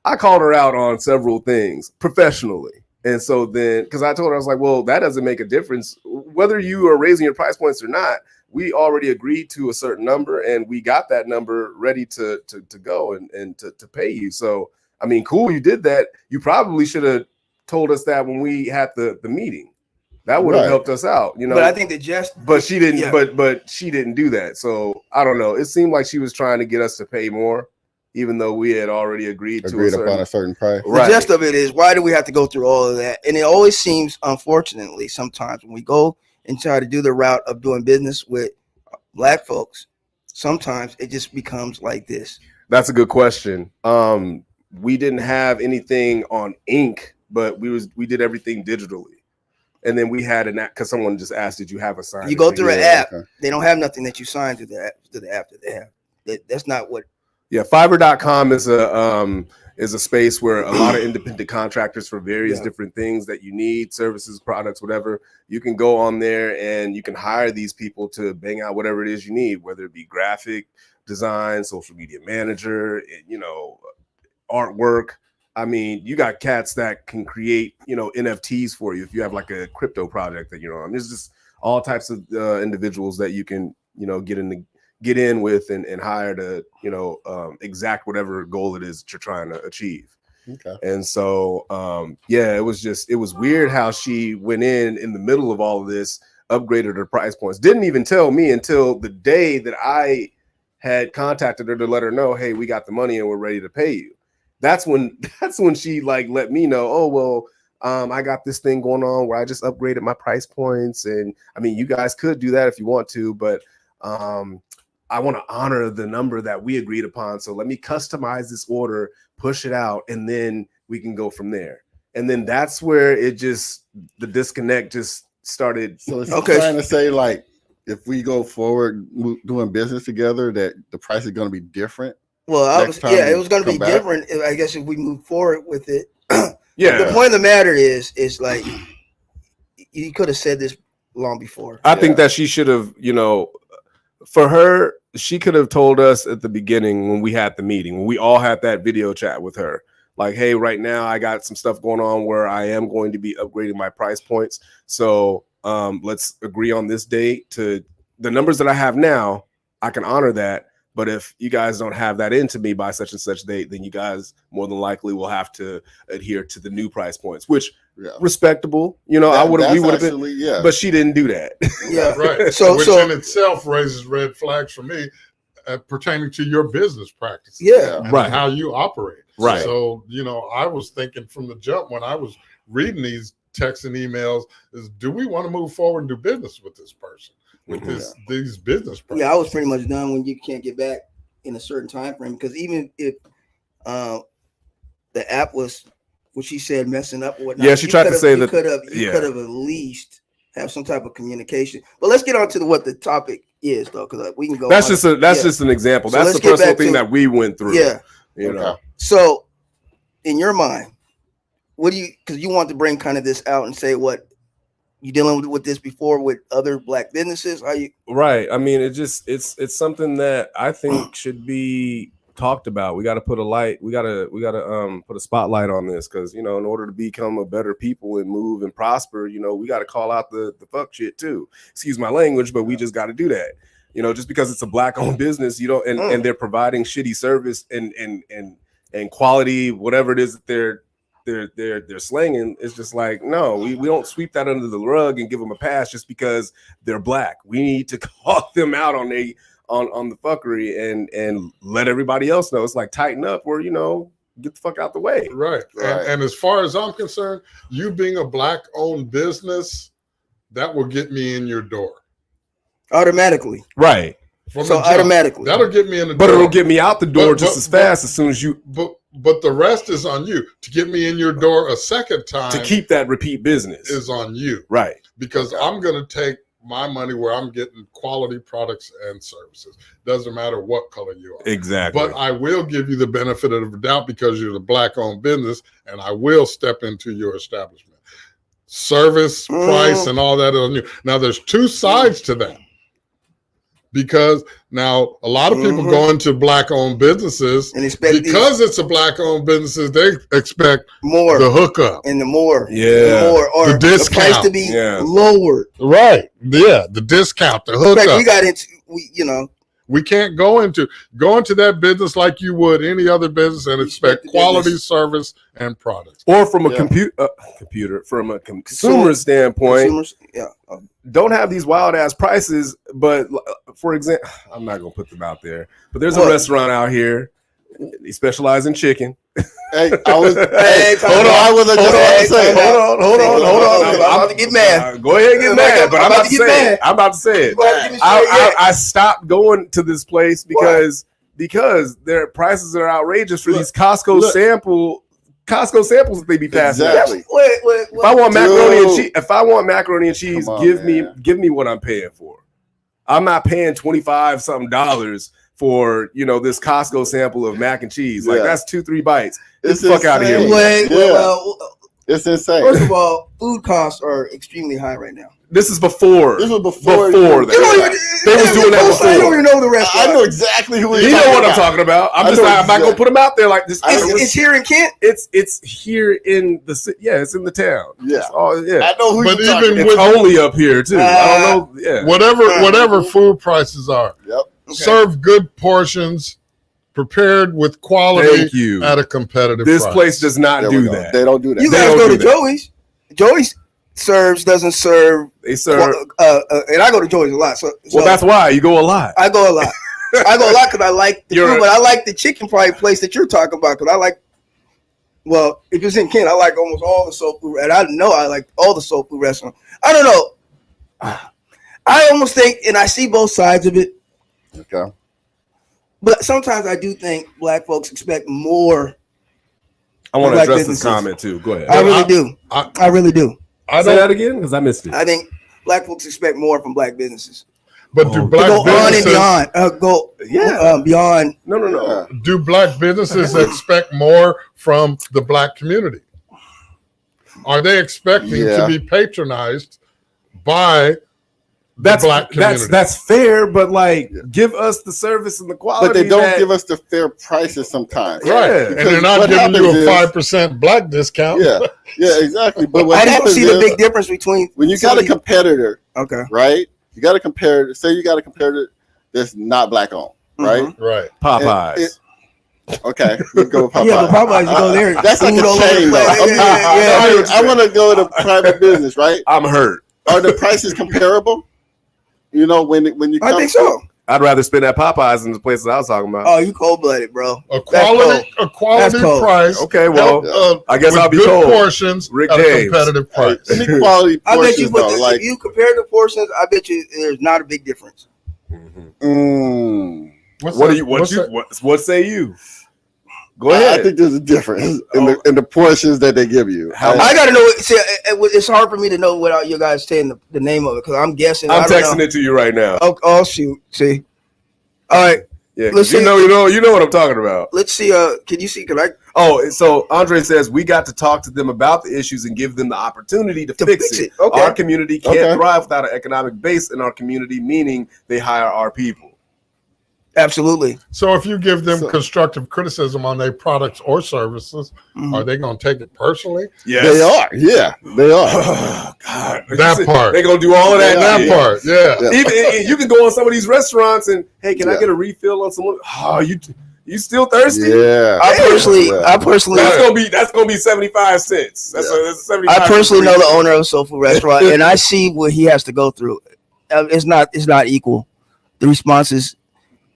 her out on several things professionally, and so then because I told her, I was like, well, that doesn't make a difference whether you are raising your price points or not. We already agreed to a certain number, and we got that number ready to go and to pay you. So, I mean, cool, you did that. You probably should have told us that when we had the meeting. That would have helped us out, But I think but she didn't. Yeah. But she didn't do that. So I don't know. It seemed like she was trying to get us to pay more, even though we had already agreed upon a certain price. The gist of it is, why do we have to go through all of that? And it always seems, unfortunately, sometimes when we go and try to do the route of doing business with Black folks, sometimes it just becomes like this. That's a good question. We didn't have anything on ink, but we did everything digitally. And then we had an app because someone just asked, did you have a sign? You go through an app. Okay. They don't have nothing that you sign to the app that they have. That's not what. Yeah, Fiverr.com is a space where a lot of independent contractors for various different things that you need, services, products, whatever. You can go on there and you can hire these people to bang out whatever it is you need, whether it be graphic design, social media manager, artwork. I mean, you got cats that can create, NFTs for you if you have like a crypto project that you're on. There's just all types of individuals that you can, get in with and hire to, exact whatever goal it is that you're trying to achieve. Okay. And so, it was weird how she went in the middle of all of this, upgraded her price points, didn't even tell me until the day that I had contacted her to let her know, hey, we got the money and we're ready to pay you. That's when she like let me know, oh, well, I got this thing going on where I just upgraded my price points. And I mean, you guys could do that if you want to, but I want to honor the number that we agreed upon. So let me customize this order, push it out, and then we can go from there. And then that's where the disconnect just started. So it's trying to say, like, if we go forward doing business together, that the price is going to be different. Well, it was going to be different. I guess if we move forward with it. Yeah. The point of the matter is like you could have said this long before. I think that she should have, for her, she could have told us at the beginning when we had the meeting, when we all had that video chat with her, like, hey, right now I got some stuff going on where I am going to be upgrading my price points. So let's agree on this date to the numbers that I have now. I can honor that. But if you guys don't have that into me by such and such date, then you guys more than likely will have to adhere to the new price points, which respectable. We would have been, but she didn't do that. Yeah, right. Which in itself raises red flags for me pertaining to your business practices. Yeah, and how you operate. Right. So, I was thinking from the jump when I was reading these texts and emails is, do we want to move forward and do business with this person? With these business practices? Yeah, I was pretty much done when you can't get back in a certain time frame, because even if the app was, what she said, messing up or whatnot, she tried to say that you could have at least have some type of communication. But let's get on to what the topic is, though, because we can go. That's just an example. So that's the personal thing that we went through. Yeah, know. So, in your mind, what do you? Because you want to bring kind of this out and say what. You dealing with this before with other Black businesses? Are you right? I mean, it's something that I think should be talked about. We got to put a light. We got to put a spotlight on this, because in order to become a better people and move and prosper, we got to call out the fuck shit too. Excuse my language, but we just got to do that. Just because it's a Black-owned business, and they're providing shitty service and quality, whatever it is that they're slanging. It's just like, no, we don't sweep that under the rug and give them a pass just because they're Black. We need to call them out on the fuckery and let everybody else know. It's like, tighten up, or get the fuck out the way. Right. And as far as I'm concerned, you being a Black-owned business, that will get me in your door automatically. Right. So automatically that'll get me in the door, but it'll get me out the door just as fast as soon as you. But the rest is on you. To get me in your door a second time, to keep that repeat business, is on you. Right. Because I'm going to take my money where I'm getting quality products and services. Doesn't matter what color you are. Exactly. But I will give you the benefit of the doubt because you're the Black-owned business, and I will step into your establishment. Service, price, and all that on you. Now, there's two sides to that. Because now a lot of people go into Black-owned businesses and expect it's a Black-owned businesses, they expect more, the hookup and the more, or the discount, the price to be lowered. Right? Yeah, the discount, the hookup. We got into, we can't go into that business like you would any other business and expect quality service and products. Or from a computer, from a consumer standpoint, don't have these wild ass prices. But for example, I'm not gonna put them out there, but there's a restaurant out here. They specialize in chicken. Hey, hold on. Hold on. I'm about to get mad. Go ahead and get mad, but I'm about to say it. I stopped going to this place because their prices are outrageous for these Costco samples that they be passing. Exactly. If I want macaroni and cheese, give me what I'm paying for. I'm not paying $25 something for this Costco sample of mac and cheese. Like that's 2-3 bites. Get the fuck out of here. It's insane. First of all, food costs are extremely high right now. This is before. This was before that. They was doing that before. I don't even know the restaurant. I know exactly who you know what I'm talking about. I'm not gonna put them out there like this. It's here in Kent. It's here in the city. Yeah, it's in the town. Yeah. I know who but you're talking about. It's only up here too. I don't know. Yeah. Whatever food prices are. Yep. Okay. Serve good portions, prepared with quality at a competitive price. This place does not do that. They don't do that. You guys go to Joey's. Joey's doesn't serve. They serve. And I go to Joey's a lot. So that's why you go a lot. I go a lot. Because I like the food, but I like the chicken fry place that you're talking about. Because I like. Well, if it's in Kent, I like almost all the soul food, and I know I like all the soul food restaurants. I don't know. I almost think, and I see both sides of it. Okay. But sometimes I do think Black folks expect more. I want to address this comment too. Go ahead. I really do. I really do. Say that again because I missed it. I think Black folks expect more from Black businesses. But do Black go businesses on and beyond? Beyond. No. Do Black businesses expect more from the Black community? Are they expecting to be patronized by the Black community? That's fair, but give us the service and the quality. But they don't give us the fair prices sometimes. Right. And they're not giving you a 5% Black discount. Yeah, exactly. But what I don't see the big difference between when you got a competitor, okay, right? You got a competitor. Say you got a competitor that's not Black owned, right? Right. Popeyes. Okay, let's go with Popeyes. Yeah, but Popeyes, you go there. That's like a food all over the chain, though. place. Yeah. I want to go to private business, right? I'm hurt. Are the prices comparable? You know, when you come I think so. I'd rather spend at Popeyes than the places I was talking about. Oh, you cold blooded, bro. A That's quality cold. price. Okay, well, I guess with I'll be good told. portions Rick at James. a competitive price. any quality I bet portions you, though, like if you compare the portions, I bet you there's not a big difference. What say you? Go I ahead. think there's a difference in the portions that they give you. I gotta know. See, it's hard for me to know without you guys saying the name of it because I'm guessing. I'm texting it to you right now. Oh shoot! See, all right. Yeah, Let's see. you know what I'm talking about. Let's see. Can you see? Can I? Oh, so Andre says we got to talk to them about the issues and give them the opportunity to fix it. Okay. Our community can't thrive without an economic base in our community, meaning they hire our people. Absolutely. So if you give them constructive criticism on their products or services, are they going to take it personally? Yes. They are. Yeah, they are. Oh, God. That part. They're going to do all of that. That part. Yeah. Even you can go on some of these restaurants and, hey, can I get a refill on someone? Oh, you still thirsty? Yeah. I personally, that's gonna be 75 cents. That's 75. I personally know the owner of a soul food restaurant, and I see what he has to go through. It's not equal. The responses,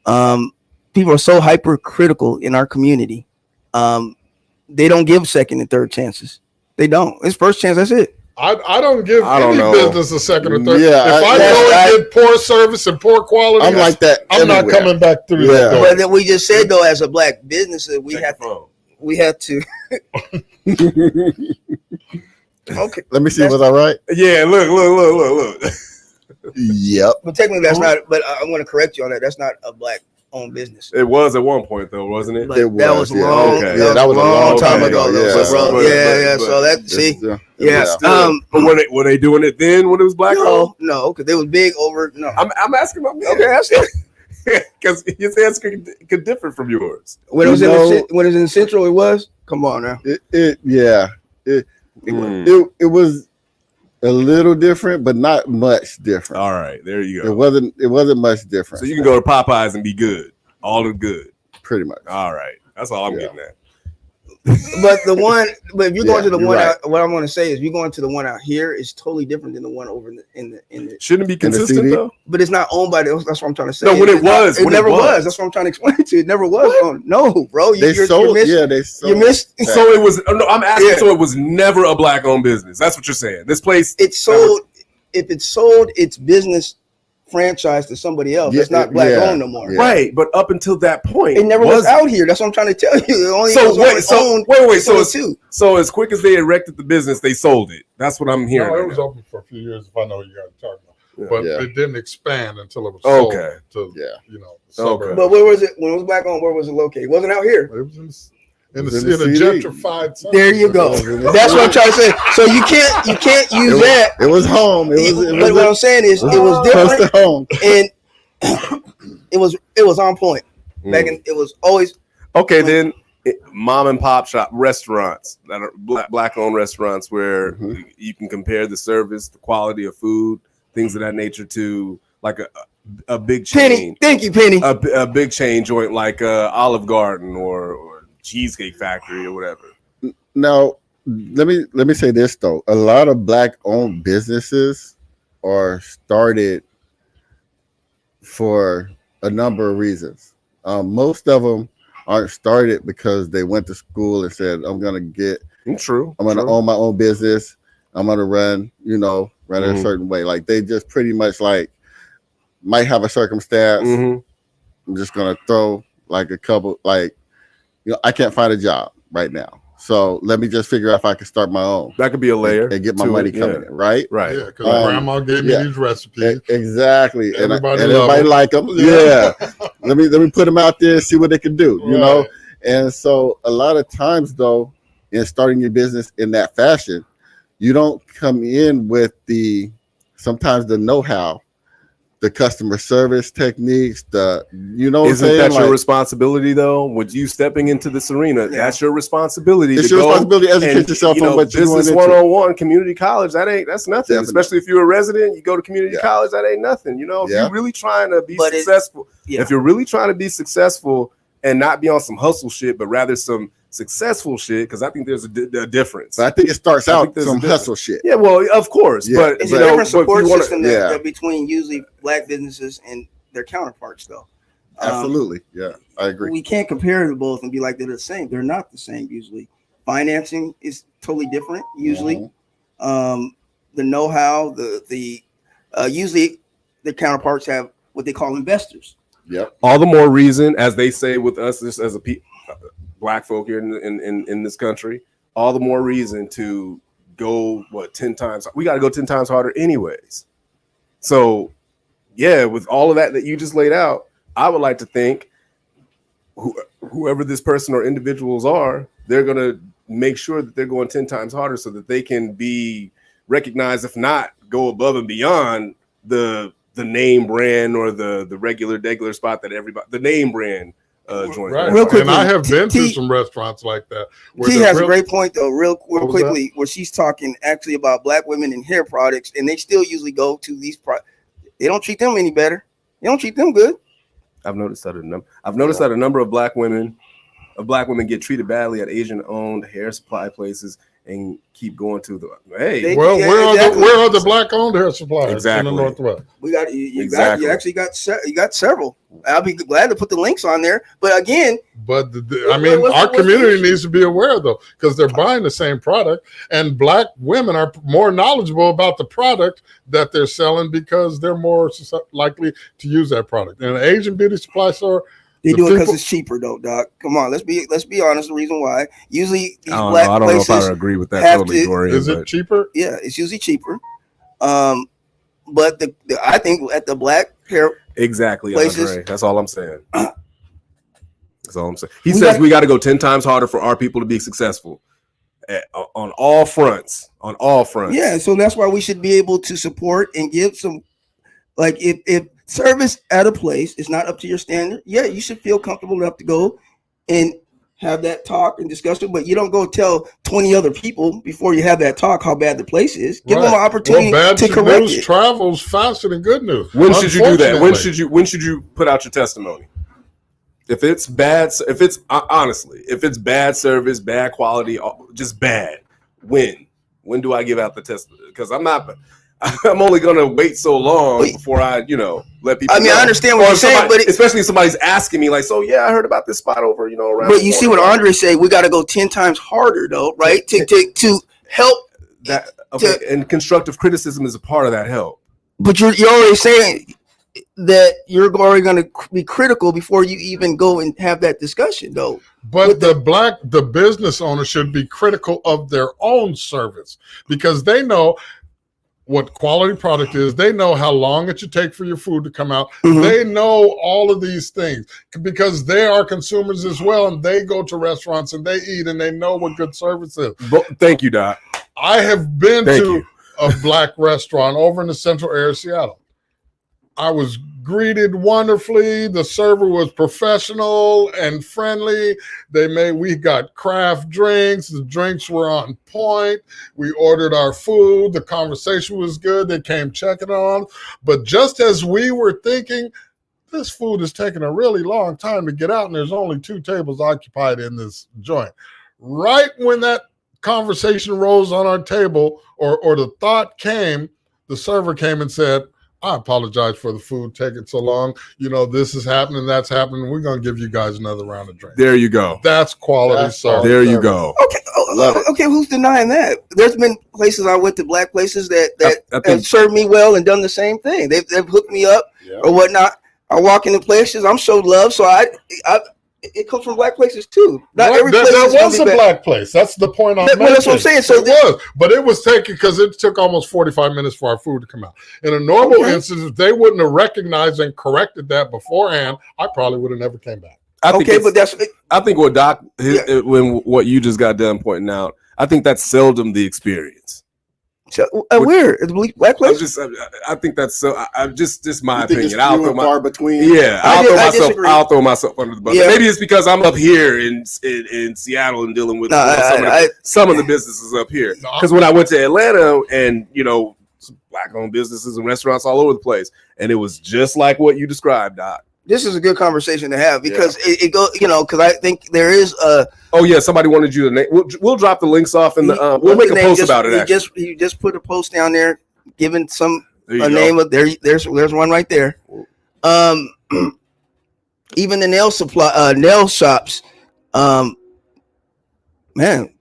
people are so hypercritical in our community. They don't give second and third chances. They don't. It's first chance. That's it. I don't give any business a second or third. Yeah, if I go and get poor service and poor quality, I'm like that. I'm not coming back through that door. But then we just said though, as a black business, we have to. Okay. Let me see. Was I right? Yeah. Look. Yep. But technically, that's not. But I'm going to correct you on that. That's not a black-owned business. It was at one point, though, wasn't it? But that was long. Okay. Yeah, that was a long time ago. Yeah. So that see. But were they doing it then when it was black owned? No, because they was big over. No, I'm asking my man. Okay, ask it. Because his answer could differ from yours. When it was in the Central, it was. Come on now. It was a little different, but not much different. All right, there you go. It wasn't much different. So you can go to Popeyes and be good. All the good. Pretty much. All right. That's all I'm getting at. But if you're going to the one out, what I'm going to say is, you're going to the one out here is totally different than the one over in the. Shouldn't it be consistent though? But it's not owned by the. That's what I'm trying to say. No, when it was, it never was. That's what I'm trying to explain to you. It never was. No, bro. They sold. They sold. You missed. So it was. No, I'm asking. So it was never a black-owned business. That's what you're saying. This place. It sold. If it sold its business franchise to somebody else, it's not black owned no more. Yeah. Right, but up until that point, it never was out here. That's what I'm trying to tell you. It only wait. So as quick as they erected the business, they sold it. That's what I'm hearing. No, it was open for a few years. If I know what you guys are talking about, but it didn't expand until it was sold to the suburbs. But where was it when it was black owned? Where was it located? It wasn't out here. It was in a gentrified. There you go. That's what I'm trying to say. So you can't use that. It was home. But what I'm saying is, it was different. Home. And it was on point. Back in, it was always okay. Then mom and pop shop restaurants that are black owned restaurants where you can compare the service, the quality of food, things of that nature to like a big chain. Penny, thank you, Penny. A big chain joint like Olive Garden or Cheesecake Factory or whatever. Now, let me say this though. A lot of black owned businesses are started for a number of reasons. Most of them aren't started because they went to school and said, I'm gonna own my own business. I'm gonna run it a certain way. Like they just pretty much like might have a circumstance. I'm just gonna throw like a couple I can't find a job right now. So let me just figure out if I can start my own. That could be a layer. And get my money coming in, right? Right. Yeah, because grandma gave me these recipes. Exactly. Everybody like them. Yeah. Let me put them out there and see what they can do, you know? And so a lot of times though, in starting your business in that fashion, you don't come in with sometimes the know-how the customer service techniques, you know what Isn't I'm saying? that your responsibility though? With you stepping into this arena, that's your responsibility. It's your responsibility to educate yourself on what you're going into. Business 101, community college, that's nothing. Definitely. Especially if you're a resident, you go to community college, that ain't nothing. If you're really trying to be successful, if you're really trying to be successful and not be on some hustle shit, but rather some successful shit, because I think there's a difference. But I think it starts out some hustle shit. Yeah, well, of course, but it's a different support system that between usually black businesses and their counterparts, though. Absolutely, yeah, I agree. We can't compare them both and be like they're the same. They're not the same usually. Financing is totally different usually. The know-how, the usually the counterparts have what they call investors. Yep. All the more reason, as they say with us, just as black folk here in this country, all the more reason to go 10 times. We got to go 10 times harder anyways. So yeah, with all of that you just laid out, I would like to think whoever this person or individuals are, they're going to make sure that they're going 10 times harder so that they can be recognized, if not go above and beyond the name brand or the regular spot that everybody, the name brand joint. Right. Real quickly, and I have been to some restaurants like that. T has a great point though, real quickly, where she's talking actually about black women and hair products, and they still usually go to these products. They don't treat them any better. They don't treat them good. I've noticed that a number of black women get treated badly at Asian-owned hair supply places and keep going to the where are the black-owned hair suppliers in the Northwest? We got you got several. I'll be glad to put the links on there. But again, our community needs to be aware though, because they're buying the same product, and black women are more knowledgeable about the product that they're selling because they're more likely to use that product. In an Asian beauty supply store, they do it because it's cheaper, though, Doc. Come on, let's be honest. The reason why usually these black I don't know if I agree with that totally, Dorian. Is it cheaper? Yeah, it's usually cheaper. But I think at the black hair places, Andre. That's all I'm saying. That's all I'm saying. He says we got to go 10 times harder for our people to be successful on all fronts. On all fronts. Yeah, so that's why we should be able to support and give some, like if service at a place is not up to your standard, you should feel comfortable enough to go and have that talk and discussion, but you don't go tell 20 other people before you have that talk how bad the place is. Give them an opportunity to correct it. Travels faster than good news. When should you do that? When should you put out your testimony? If it's bad service, bad quality, just bad, when do I give out the testimony? Because I'm only gonna wait so long before I, let people. I understand what you're saying, but especially if somebody's asking me, like, so yeah, I heard about this spot over, around. But you see what Andre said, we got to go 10 times harder, though, right? To help that. Okay, and constructive criticism is a part of that help. But you're already saying that you're already going to be critical before you even go and have that discussion, though. But the business owner should be critical of their own service because they know what quality product is. They know how long it should take for your food to come out. Mm-hmm. They know all of these things because they are consumers as well, and they go to restaurants and they eat and they know what good service is. Thank you, Doc. I have been to a black restaurant over in the central area of Seattle. I was greeted wonderfully. The server was professional and friendly. We got craft drinks. The drinks were on point. We ordered our food. The conversation was good. They came checking on. But just as we were thinking, this food is taking a really long time to get out, and there's only 2 tables occupied in this joint. Right when that conversation rose on our table, or the thought came, the server came and said, I apologize for the food taking so long. This is happening, that's happening. We're going to give you guys another round of drinks. There you go. That's quality service. There you go. Okay, who's denying that? There's been places I went to, black places that have served me well and done the same thing. They've hooked me up or whatnot. I walk into places, I'm showed love, so it comes from black places too. Not every place was a black place. That's the point I'm making. That's what I'm saying. So but it was taken because it took almost 45 minutes for our food to come out. In a normal instance, if they wouldn't have recognized and corrected that beforehand, I probably would have never came back. I think what Doc, what you just got done pointing out, I think that's seldom the experience. Where? It's a black place? I think that's so. I'm just my You think it's opinion. few and far between? Yeah, I'll throw myself under the bus. Yeah. Maybe it's because I'm up here in Seattle and dealing with some of the businesses up here. Because when I went to Atlanta and black-owned businesses and restaurants all over the place, and it was just like what you described, Doc. This is a good conversation to have because it goes, because I think there is a. Oh yeah, somebody wanted you to name. We'll drop the links off in the. We'll make a post about it. You just put a post down there, giving a name of there's one right there. Even the nail shops, man,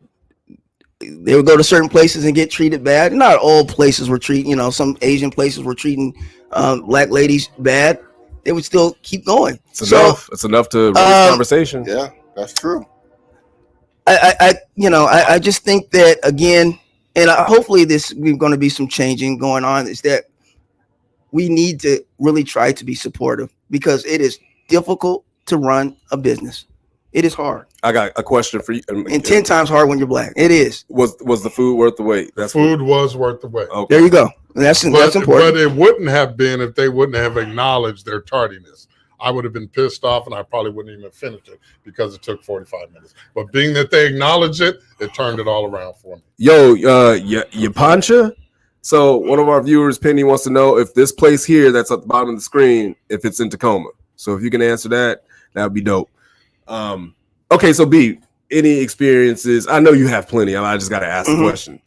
they would go to certain places and get treated bad. Not all places were treating, some Asian places were treating black ladies bad. They would still keep going. It's enough to raise conversation. Yeah, that's true. I just think that again, and hopefully there's going to be some changing going on. Is that we need to really try to be supportive because it is difficult to run a business. It is hard. I got a question for you. And 10 times hard when you're black. It is. Was the food worth the wait? That's food was worth the wait. Okay. There you go. That's important. But it wouldn't have been if they wouldn't have acknowledged their tardiness. I would have been pissed off, and I probably wouldn't even finish it because it took 45 minutes. But being that they acknowledged it, it turned it all around for me. Yo, Yapancha. So one of our viewers, Penny, wants to know if this place here that's at the bottom of the screen, if it's in Tacoma. So if you can answer that, that would be dope. Okay, so B, any experiences? I know you have plenty. I just got to ask the question.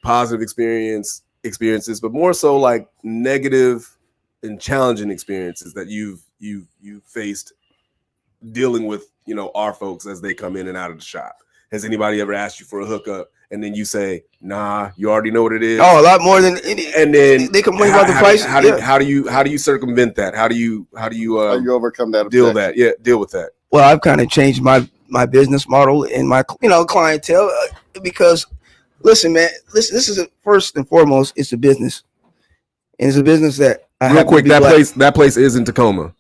Positive experiences, but more so like negative and challenging experiences that you've faced dealing with, our folks as they come in and out of the shop. Has anybody ever asked you for a hookup and then you say, nah, you already know what it is? Oh, a lot more than any. And then they complain about the price. How do you circumvent that? How do you overcome that? Deal with that. Well, I've kind of changed my business model and my clientele because listen, man, this is first and foremost, it's a business. And it's a business that that place is in Tacoma.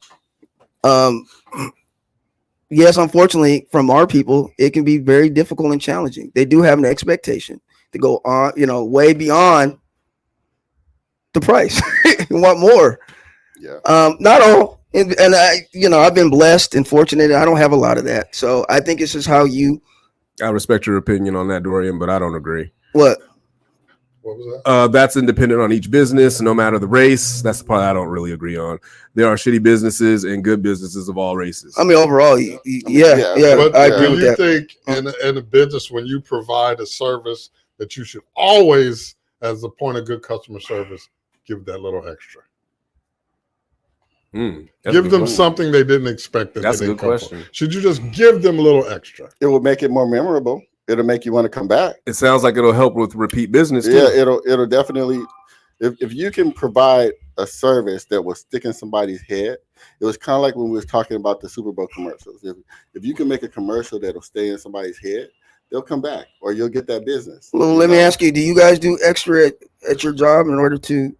Yes, unfortunately, from our people, it can be very difficult and challenging. They do have an expectation to go on, way beyond the price. You want more. Yeah. Not all. And I've been blessed and fortunate. I don't have a lot of that. So I think it's just how you. I respect your opinion on that, Dorian, but I don't agree. What? What was that? That's independent on each business, no matter the race. That's the part I don't really agree on. There are shitty businesses and good businesses of all races. I mean, overall, yeah. But I agree with that. Do you think in a business, when you provide a service, that you should always, as a point of good customer service, give that little extra? Give them something they didn't expect. That's a good question. Should you just give them a little extra? It will make it more memorable. It'll make you want to come back. It sounds like it'll help with repeat business too. Yeah, it'll definitely. If you can provide a service that will stick in somebody's head, it was kind of like when we was talking about the Super Bowl commercials. If you can make a commercial that'll stay in somebody's head, they'll come back, or you'll get that business. Well, let me ask you: do you guys do extra at your job in order to?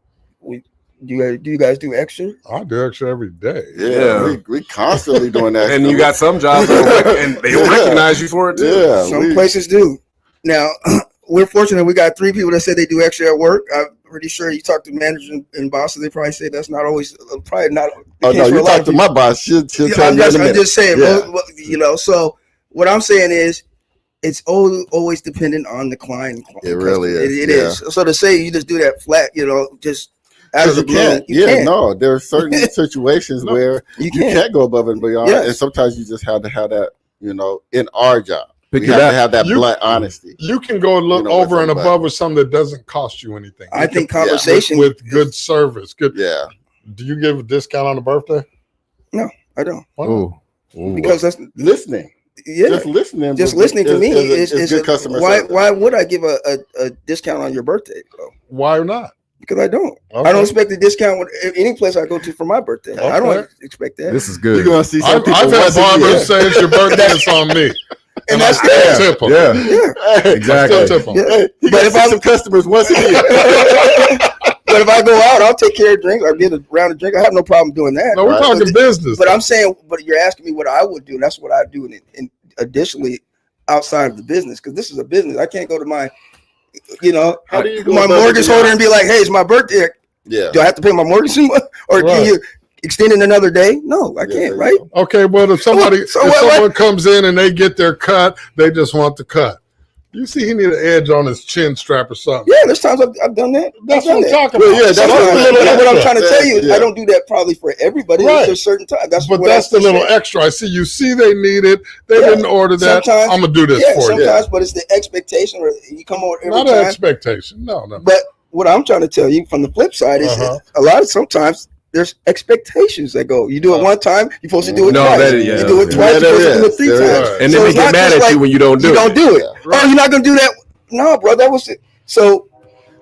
Do you guys do extra? I do extra every day. Yeah. We constantly doing that. And you got some jobs and they will recognize you for it too. Yeah, some places do. Now, we're fortunate. We got 3 people that said they do extra at work. I'm pretty sure you talk to managers and bosses. They probably say that's not always probably not. Oh no, you talk to my boss. She'll tell you. I'm just saying. Yeah. So what I'm saying is, it's always dependent on the client. It really is. It is. So to say you just do that flat, just. You can't. There are certain situations where you can't go above and beyond, and sometimes you just have to have that. In our job, we have to have that black honesty. You can go look over and above with something that doesn't cost you anything. I think conversation with good service. Good. Yeah. Do you give a discount on a birthday? No, I don't. Ooh. Because that's listening. Yeah, just listening. Just listening to me is good customer service. Why would I give a discount on your birthday? Though? Why not? Because I don't. Okay. I don't expect a discount with any place I go to for my birthday. Okay. I don't expect that. This is good. You're gonna see some people. I've had barbers say it's your birthday, it's on me. And that's tip them. Yeah. Exactly. Tip them. Yeah. But if I'm some customers once a year. But if I go out, I'll take care of drink or get a round of drink. I have no problem doing that. No, we're talking business. But I'm saying, but you're asking me what I would do, and that's what I do. And additionally, outside of the business, because this is a business, I can't go to my you know, How do you go my above and mortgage holder beyond? and be like, hey, it's my birthday. Yeah. Do I have to pay my mortgage or Right. can you extend it another day? No, I Yeah, there can't, you right? go. Okay, well, if somebody So if what- someone comes in and they get their cut, they just want the cut. You see, he need an edge on his chin strap or something. Yeah, there's times I've done that. That's I've what done I'm that. talking Well, about. yeah, that's Sometimes, the little what I'm extra. trying to tell you is Yeah. I don't do that probably for everybody. Right. There's a certain time. That's But what that's I the little said. extra. I see. You see, they need it. They Yeah. didn't order that. Sometimes- I'm gonna do this Yeah, for you. sometimes, but it's the expectation, or you come over every Not an time. expectation. No. But what I'm trying to tell you from the flip side is Uh-huh. a lot of sometimes there's expectations that go. You do it one time, you're supposed to do it No, twice. that is- yeah, you do it yeah. twice, Yeah, you're supposed there to do it is. 3 There times. is. And So then they it's get not mad just at like, you when you don't do you it. don't do it. Yeah. Oh, you're not gonna do that. No, bro, that was it. So Do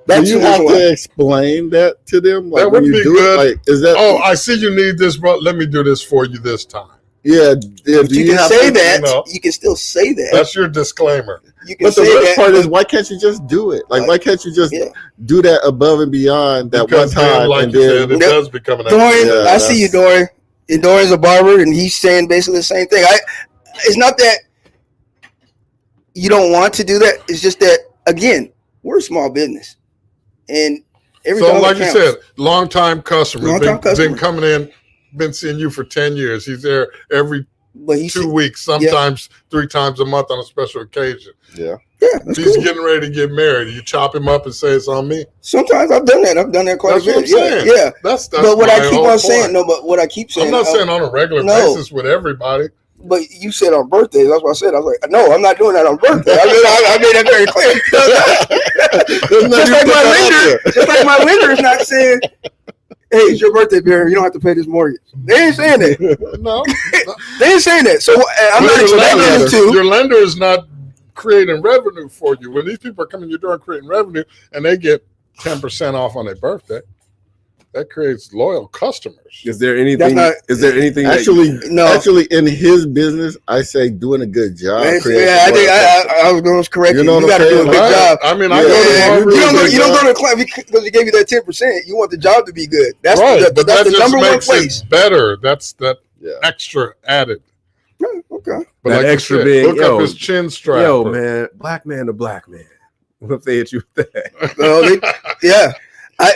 that's you the have reason why. to explain that to them? Like That when would you be do good. it, like is that? Oh, I see you need this, bro. Let me do this for you this time. yeah. Yeah. But Do you you can have say to, that. you know. You can still say that. That's your disclaimer. You can But the say worst that. part is, why can't you just do it? Like, why can't you just Yeah. do that above and beyond that Because one then, time? like And you then, said, it Yep. does become an Dorian, extra. Yeah, I see you, that's- Dorian. And Dorian's a barber, and he's saying basically the same thing. It's not that you don't want to do that. It's just that, again, we're a small business, and every So, dollar like you counts. said, long-time customer, Long-time customer. been coming in, been seeing you for 10 years. He's there every But he 2 said, weeks, sometimes 3 times a month on a special occasion. yeah. yeah, that's He's cool. getting ready to get married. You chop him up and say it's on me. Sometimes I've done that. I've done that quite That's a what bit. I'm Yeah, saying. yeah. That's But what my I keep whole on point. saying, no, but what I keep saying, I'm not saying on a regular no. basis with everybody. but you said on birthdays. That's what I said. I was like, no, I'm not doing that on birthday. I made that very clear. just like my lender, just like my lender is not saying, hey, it's your birthday, Barry. You don't have to pay this mortgage. They ain't saying that. No. They ain't saying that. So I'm not Your expecting lender- them to. Your lender is not creating revenue for you. When these people are coming to your door and creating revenue and they get 10% off on their birthday, that creates loyal customers. Is there anything? not- Is there anything? that Actually, No. actually, in his business, I say doing a good job. creates Yeah, I a think loyal customer. I was going to correct You you. know You what got to I'm do a saying? good Right? job. I mean, I Yeah. go to Yeah, barbers you and, don't go to a client because he gave you that 10%. You want the job to be good. That's right, the, but that's that the just number one makes place. it better. That's that Yeah. extra added. Yeah, okay. But That like extra you said, being, hook yo, up his chin strap. Yo, man, black man to black man. What if they hit you with that? Well, yeah.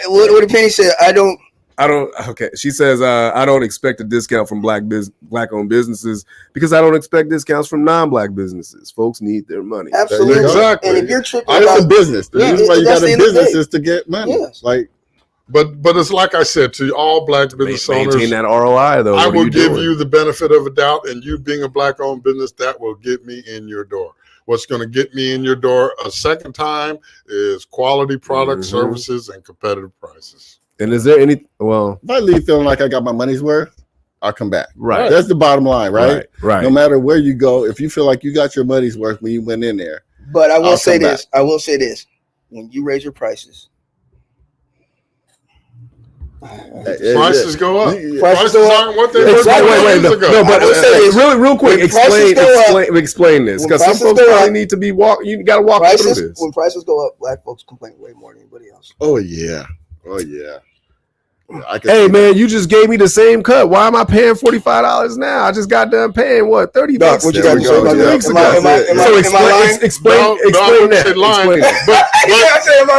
What did Penny said? I don't. I don't. Okay, she says I don't expect a discount from black-owned businesses because I don't expect discounts from non-black businesses. Folks need their money. Absolutely. Exactly. And if you're tripping It's a about, business. The Yeah. reason why you That's got the a end of the business day. is to get money. Yes. Like, But it's like I said to all black business Maintain owners, that ROI though. I What are will you give doing? you the benefit of a doubt, and you being a black-owned business, that will get me in your door. What's going to get me in your door a second time is quality product, Mhm. services, and competitive prices. And is there any? Well, if I leave feeling like I got my money's worth, I'll come back. right, That's the bottom line, right? right. No matter where you go, if you feel like you got your money's worth when you went in there, but I will I'll say come this. I will say this. When you raise your prices, Prices go up. Yeah. Prices aren't what they were Exactly. 20 years no, ago. no, but I will say this. real quick, When prices explain this when because some prices folks go probably up- need to be walk. You got to walk through this. when prices go up, black folks complain way more than anybody else. Oh yeah. I can Hey see man, you just gave me the same cut. Why am I paying $45 now? I just got done paying what $30 Doc, what you There got we to say go. about Yeah. that? weeks Am ago. I So lying? explain No, I explain wouldn't that. say lying. Explain that. I say, am I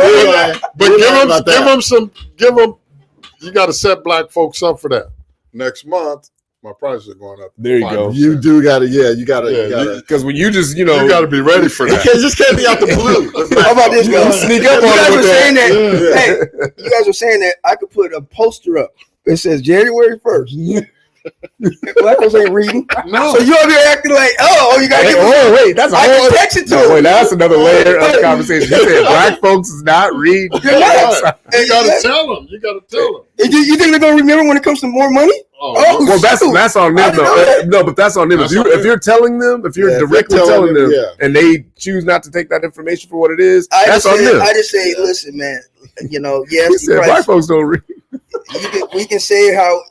lying? But We're give lying them, about give that. them some, give them. You got to set black folks up for that. Next month, my prices are going up. There you go. 5%. You do gotta, you gotta, Yeah, you gotta. Because when you just You got to be ready for It that. just can't be out the blue. How about this, guys? sneak up You on guys them were with saying that. that. Hey, you guys were saying that I could put a poster up that says January 1st. Black folks ain't reading. No. So you over here acting like, you got to Hey, give me. wait, that's a I whole can text it to no, him. wait, that's another layer of the conversation. You said black folks is not reading. You're not. Right. You got to tell them. You got to tell them. You think they're gonna remember when it comes to more money? Oh, Oh, Well, that's on I them didn't know though. that. No, but that's on them. That's If on you if them. you're telling them, if you're Yeah, if directly you're telling telling them, them, and they choose not to take that information for what it is, I that's just on say, them. I just say, listen, man. You know, He yes, said black folks don't read. we can say how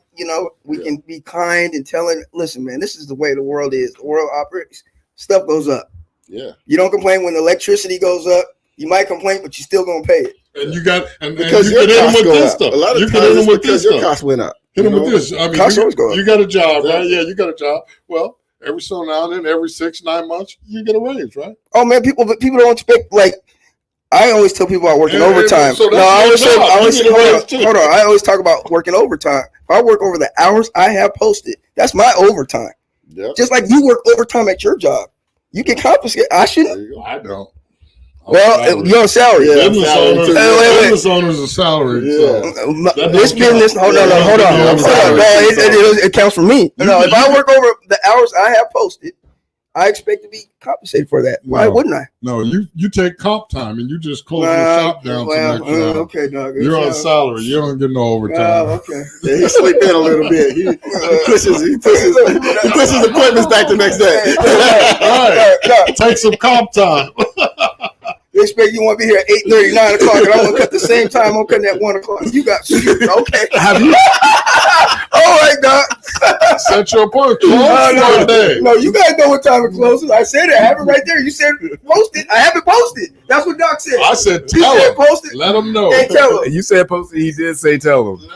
we can be kind and telling. Listen, man, this is the way the world is. The world operates. Stuff goes up. Yeah. You don't complain when the electricity goes up. You might complain, but you're still gonna pay it. And you got, and Because you your can hit them costs with go this up. stuff. A lot You of can hit times them it's with because this your stuff. costs went up. Hit them you with know? this. I mean, Costs always go up. you got a job, right? Yeah, you got a job. Well, every so now and then, every 6-9 months, you get a raise, right? Oh man, people don't expect like I always tell people about working Yeah, overtime. so No, I always say, that's your job. hold on. I always talk about working overtime. If I work over the hours I have posted, that's my overtime. Yep. Just like you work overtime at your job, you get compensated. I There shouldn't. you go. I don't. Well, you're on salary. Yeah. Business salary owners, too. business owners are salaried. Yeah. That This don't business, count. hold on. Yeah, Hold on. I'm sorry. No, it counts for me. No, if I work over the hours I have posted, I expect to be compensated for that. Why No. wouldn't I? No, you take comp time and you just close your shop down to next round. okay, dog. You're on salary. You don't get no overtime. Okay. Yeah, he sleep in a little bit. He pushes appointments back the next day. Right. Take some comp time. They expect you want to be here at 8:30, 9 o'clock, and I'm going to cut the same time I'm cutting at 1 o'clock. You got okay. Have you All right, Doc. set your appointment? Close one day. No, you guys know what time it closes. I said it. I have it right there. You said post it. I haven't posted. That's what Doc said. I said He tell said him. post it. Let them know. And tell them. You said posted. He did say tell them.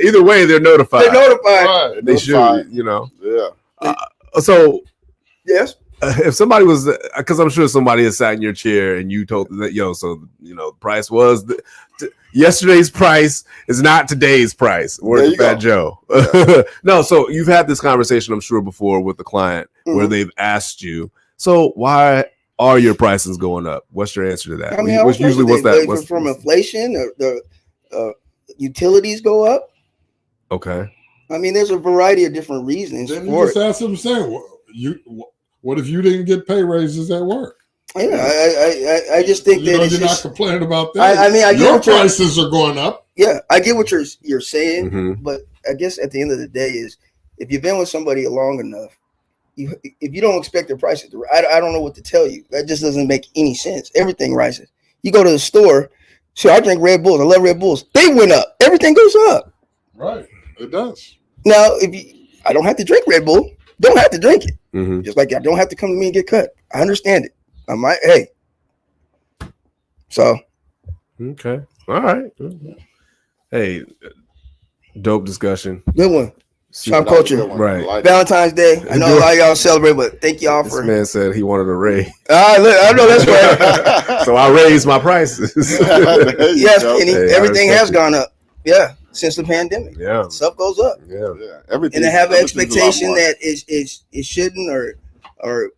Either way, they're notified. They're notified. Right. They should, you know. Yeah. So Yes. if somebody was, because I'm sure somebody has sat in your chair and you told them that, so the price was yesterday's price is not today's price. Word to Fat Joe. Yeah. No, so you've had this conversation, I'm sure, before with the client where they've asked you, so why are your prices going up? What's your answer to that? I mean, what's that? What's from inflation? The utilities go up. Okay. I mean, there's a variety of different reasons Then for you just ask them, say, what if you didn't get pay raises at work? Yeah, I just think that you're not complaining about that. I mean, I get your prices are going up. Yeah, I get what you're saying, Mhm. but I guess at the end of the day is if you've been with somebody long enough, if you don't expect their prices to rise, I don't know what to tell you. That just doesn't make any sense. Everything rises. You go to the store. So I drink Red Bulls. I love Red Bulls. They went up. Everything goes up. Right. It does. Now, I don't have to drink Red Bull. Don't have to drink it. Mm-hmm. Just like I don't have to come to me and get cut. I understand it. Hey. So. Okay. All right. Hey, dope discussion. Good one. Shopkulture. Right. Valentine's Day. I know a lot of y'all celebrate, but thank y'all this for. This man said he wanted a raise. I know that's right. So I raised my prices. Yes, Penny. Everything has gone up. Yeah. Since the pandemic. Yeah. Stuff goes up. Yeah. Everything. And to have an expectation that it shouldn't or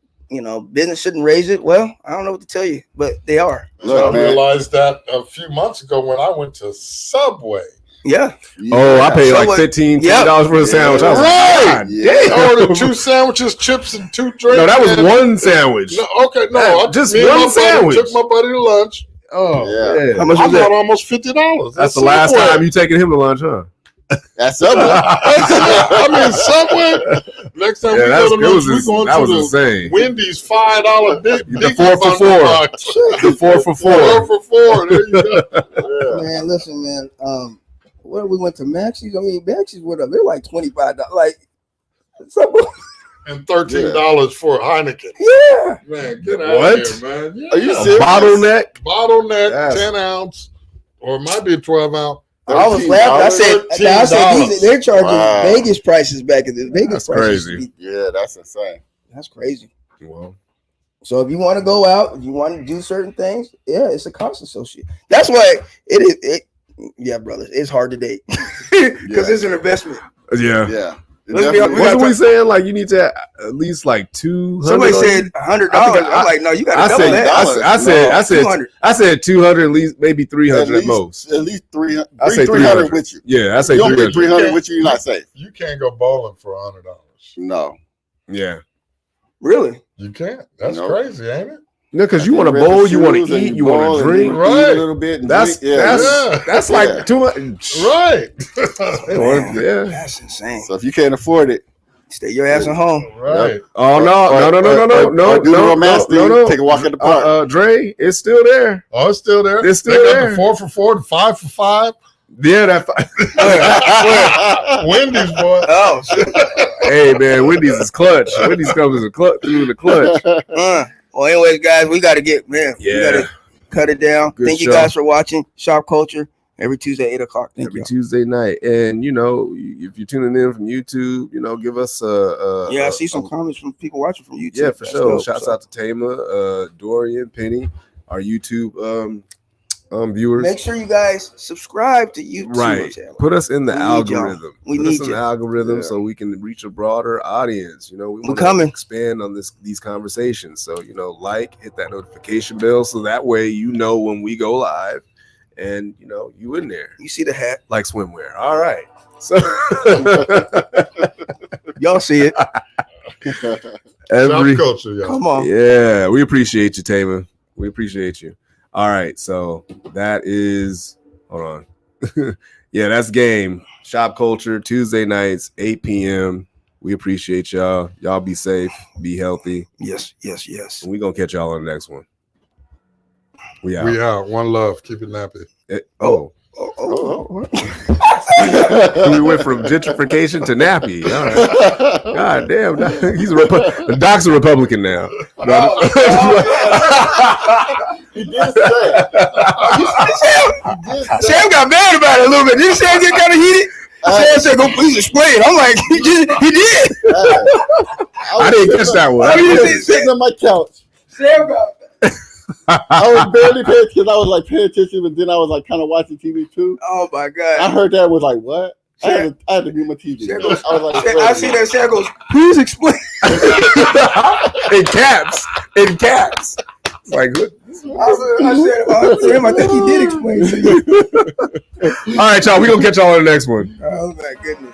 business shouldn't raise it. Well, I don't know what to tell you, but they are. Look, I realized that a few months ago when I went to Subway. Yeah. Oh, I paid like $15 for a sandwich. I was right. I ordered 2 sandwiches, chips, and 2 drinks. No, that was one sandwich. No, okay, no, just one sandwich. Took my buddy to lunch. Oh, yeah. How much was I that? got almost $50. That's the last time you taking him to lunch, huh? That's Subway. I mean, Subway. Next time we go to lunch, we're going to the insane. Wendy's $5 big the 4 for $4. The 4 for $4. 4 for $4. There you go. Man, listen, man. We went to Maxie's. I mean, Maxie's went up. They're like $25. Like Subway. And $13 for Heineken. Yeah. Man, get out of here, man. Yeah. Are you serious? Bottleneck, 10 ounce, or it might be a 12 ounce. I was laughing. I said they're charging Vegas prices back in the Vegas prices. Crazy. Yeah, that's insane. That's crazy. Well, so if you want to go out, if you want to do certain things, yeah, it's a cost associated. That's why it is. Yeah, brothers, it's hard to date because it's an investment. Yeah. Yeah. Wasn't we saying like you need to at least like $200? Somebody said $100. I'm like, no, you got to double that. I said 200 at least, maybe 300 at most. At least 300. I say 300 with you. Yeah, I say you don't 300. get 300 with you. You're not safe. You can't go bowling for $100. No. Yeah. Really? You can't. That's crazy, ain't it? No, because you want to bowl, you want to eat, you want to drink, right? A little bit. That's like 200. Right. Yeah. That's insane. So if you can't afford it, stay your ass at home. Right. Oh no. Take a walk in the park. Dre, it's still there. Oh, it's still there. It's still there. The 4 for $4, the 5 for $5. Yeah, that. Wendy's, boy. Oh, shit. Hey man, Wendy's is clutch. Wendy's comes through the clutch. Well, anyways, guys, we got to get we got to cut it down. Thank you guys for watching Shopkulture every Tuesday, 8 o'clock. Every Tuesday night, and if you're tuning in from YouTube, give us I see some comments from people watching from YouTube. Yeah, for sure. Shouts out to Tama, Dorian, Penny. our YouTube viewers. Make sure you guys subscribe to YouTube Right. channel. Put us in the We need y'all. algorithm. We Put need us in you. the algorithm Yeah. so we can reach a broader audience. You know, we want coming. to expand on these conversations. So, you know, hit that notification bell so that way you know when we go live and you know you in there. You see the hat? Like swimwear. All right. So Y'all see it? Shopkulture, y'all. Come on. Yeah, we appreciate you, Taman. We appreciate you. All right, so that is hold on. Yeah, that's game. Shopkulture Tuesday nights, 8 p.m. We appreciate y'all. Y'all be safe, be healthy. Yes, yes, yes. And we gonna catch y'all on the next one. We out. We out. One love. Keep it nappy. Oh. We went from gentrification to nappy. All right. God damn, he's the Doc's a Republican now. He did say. Sam got mad about it a little bit. Didn't Sam get kind of heated? Sam said, "Go please explain." I'm like, he did. I didn't catch that one. I was sitting on my couch. Sam got. I was barely paying attention. I was like paying attention, but then I was like kind of watching TV too. Oh my I god! heard that and was like, what? I had to mute my TV. Sam goes, I was like, I see that Sam goes, "Please explain." In caps. It's like, what? I said, Sam, I think he did explain to you. All right, y'all. We gonna catch y'all on the next one. Oh my goodness.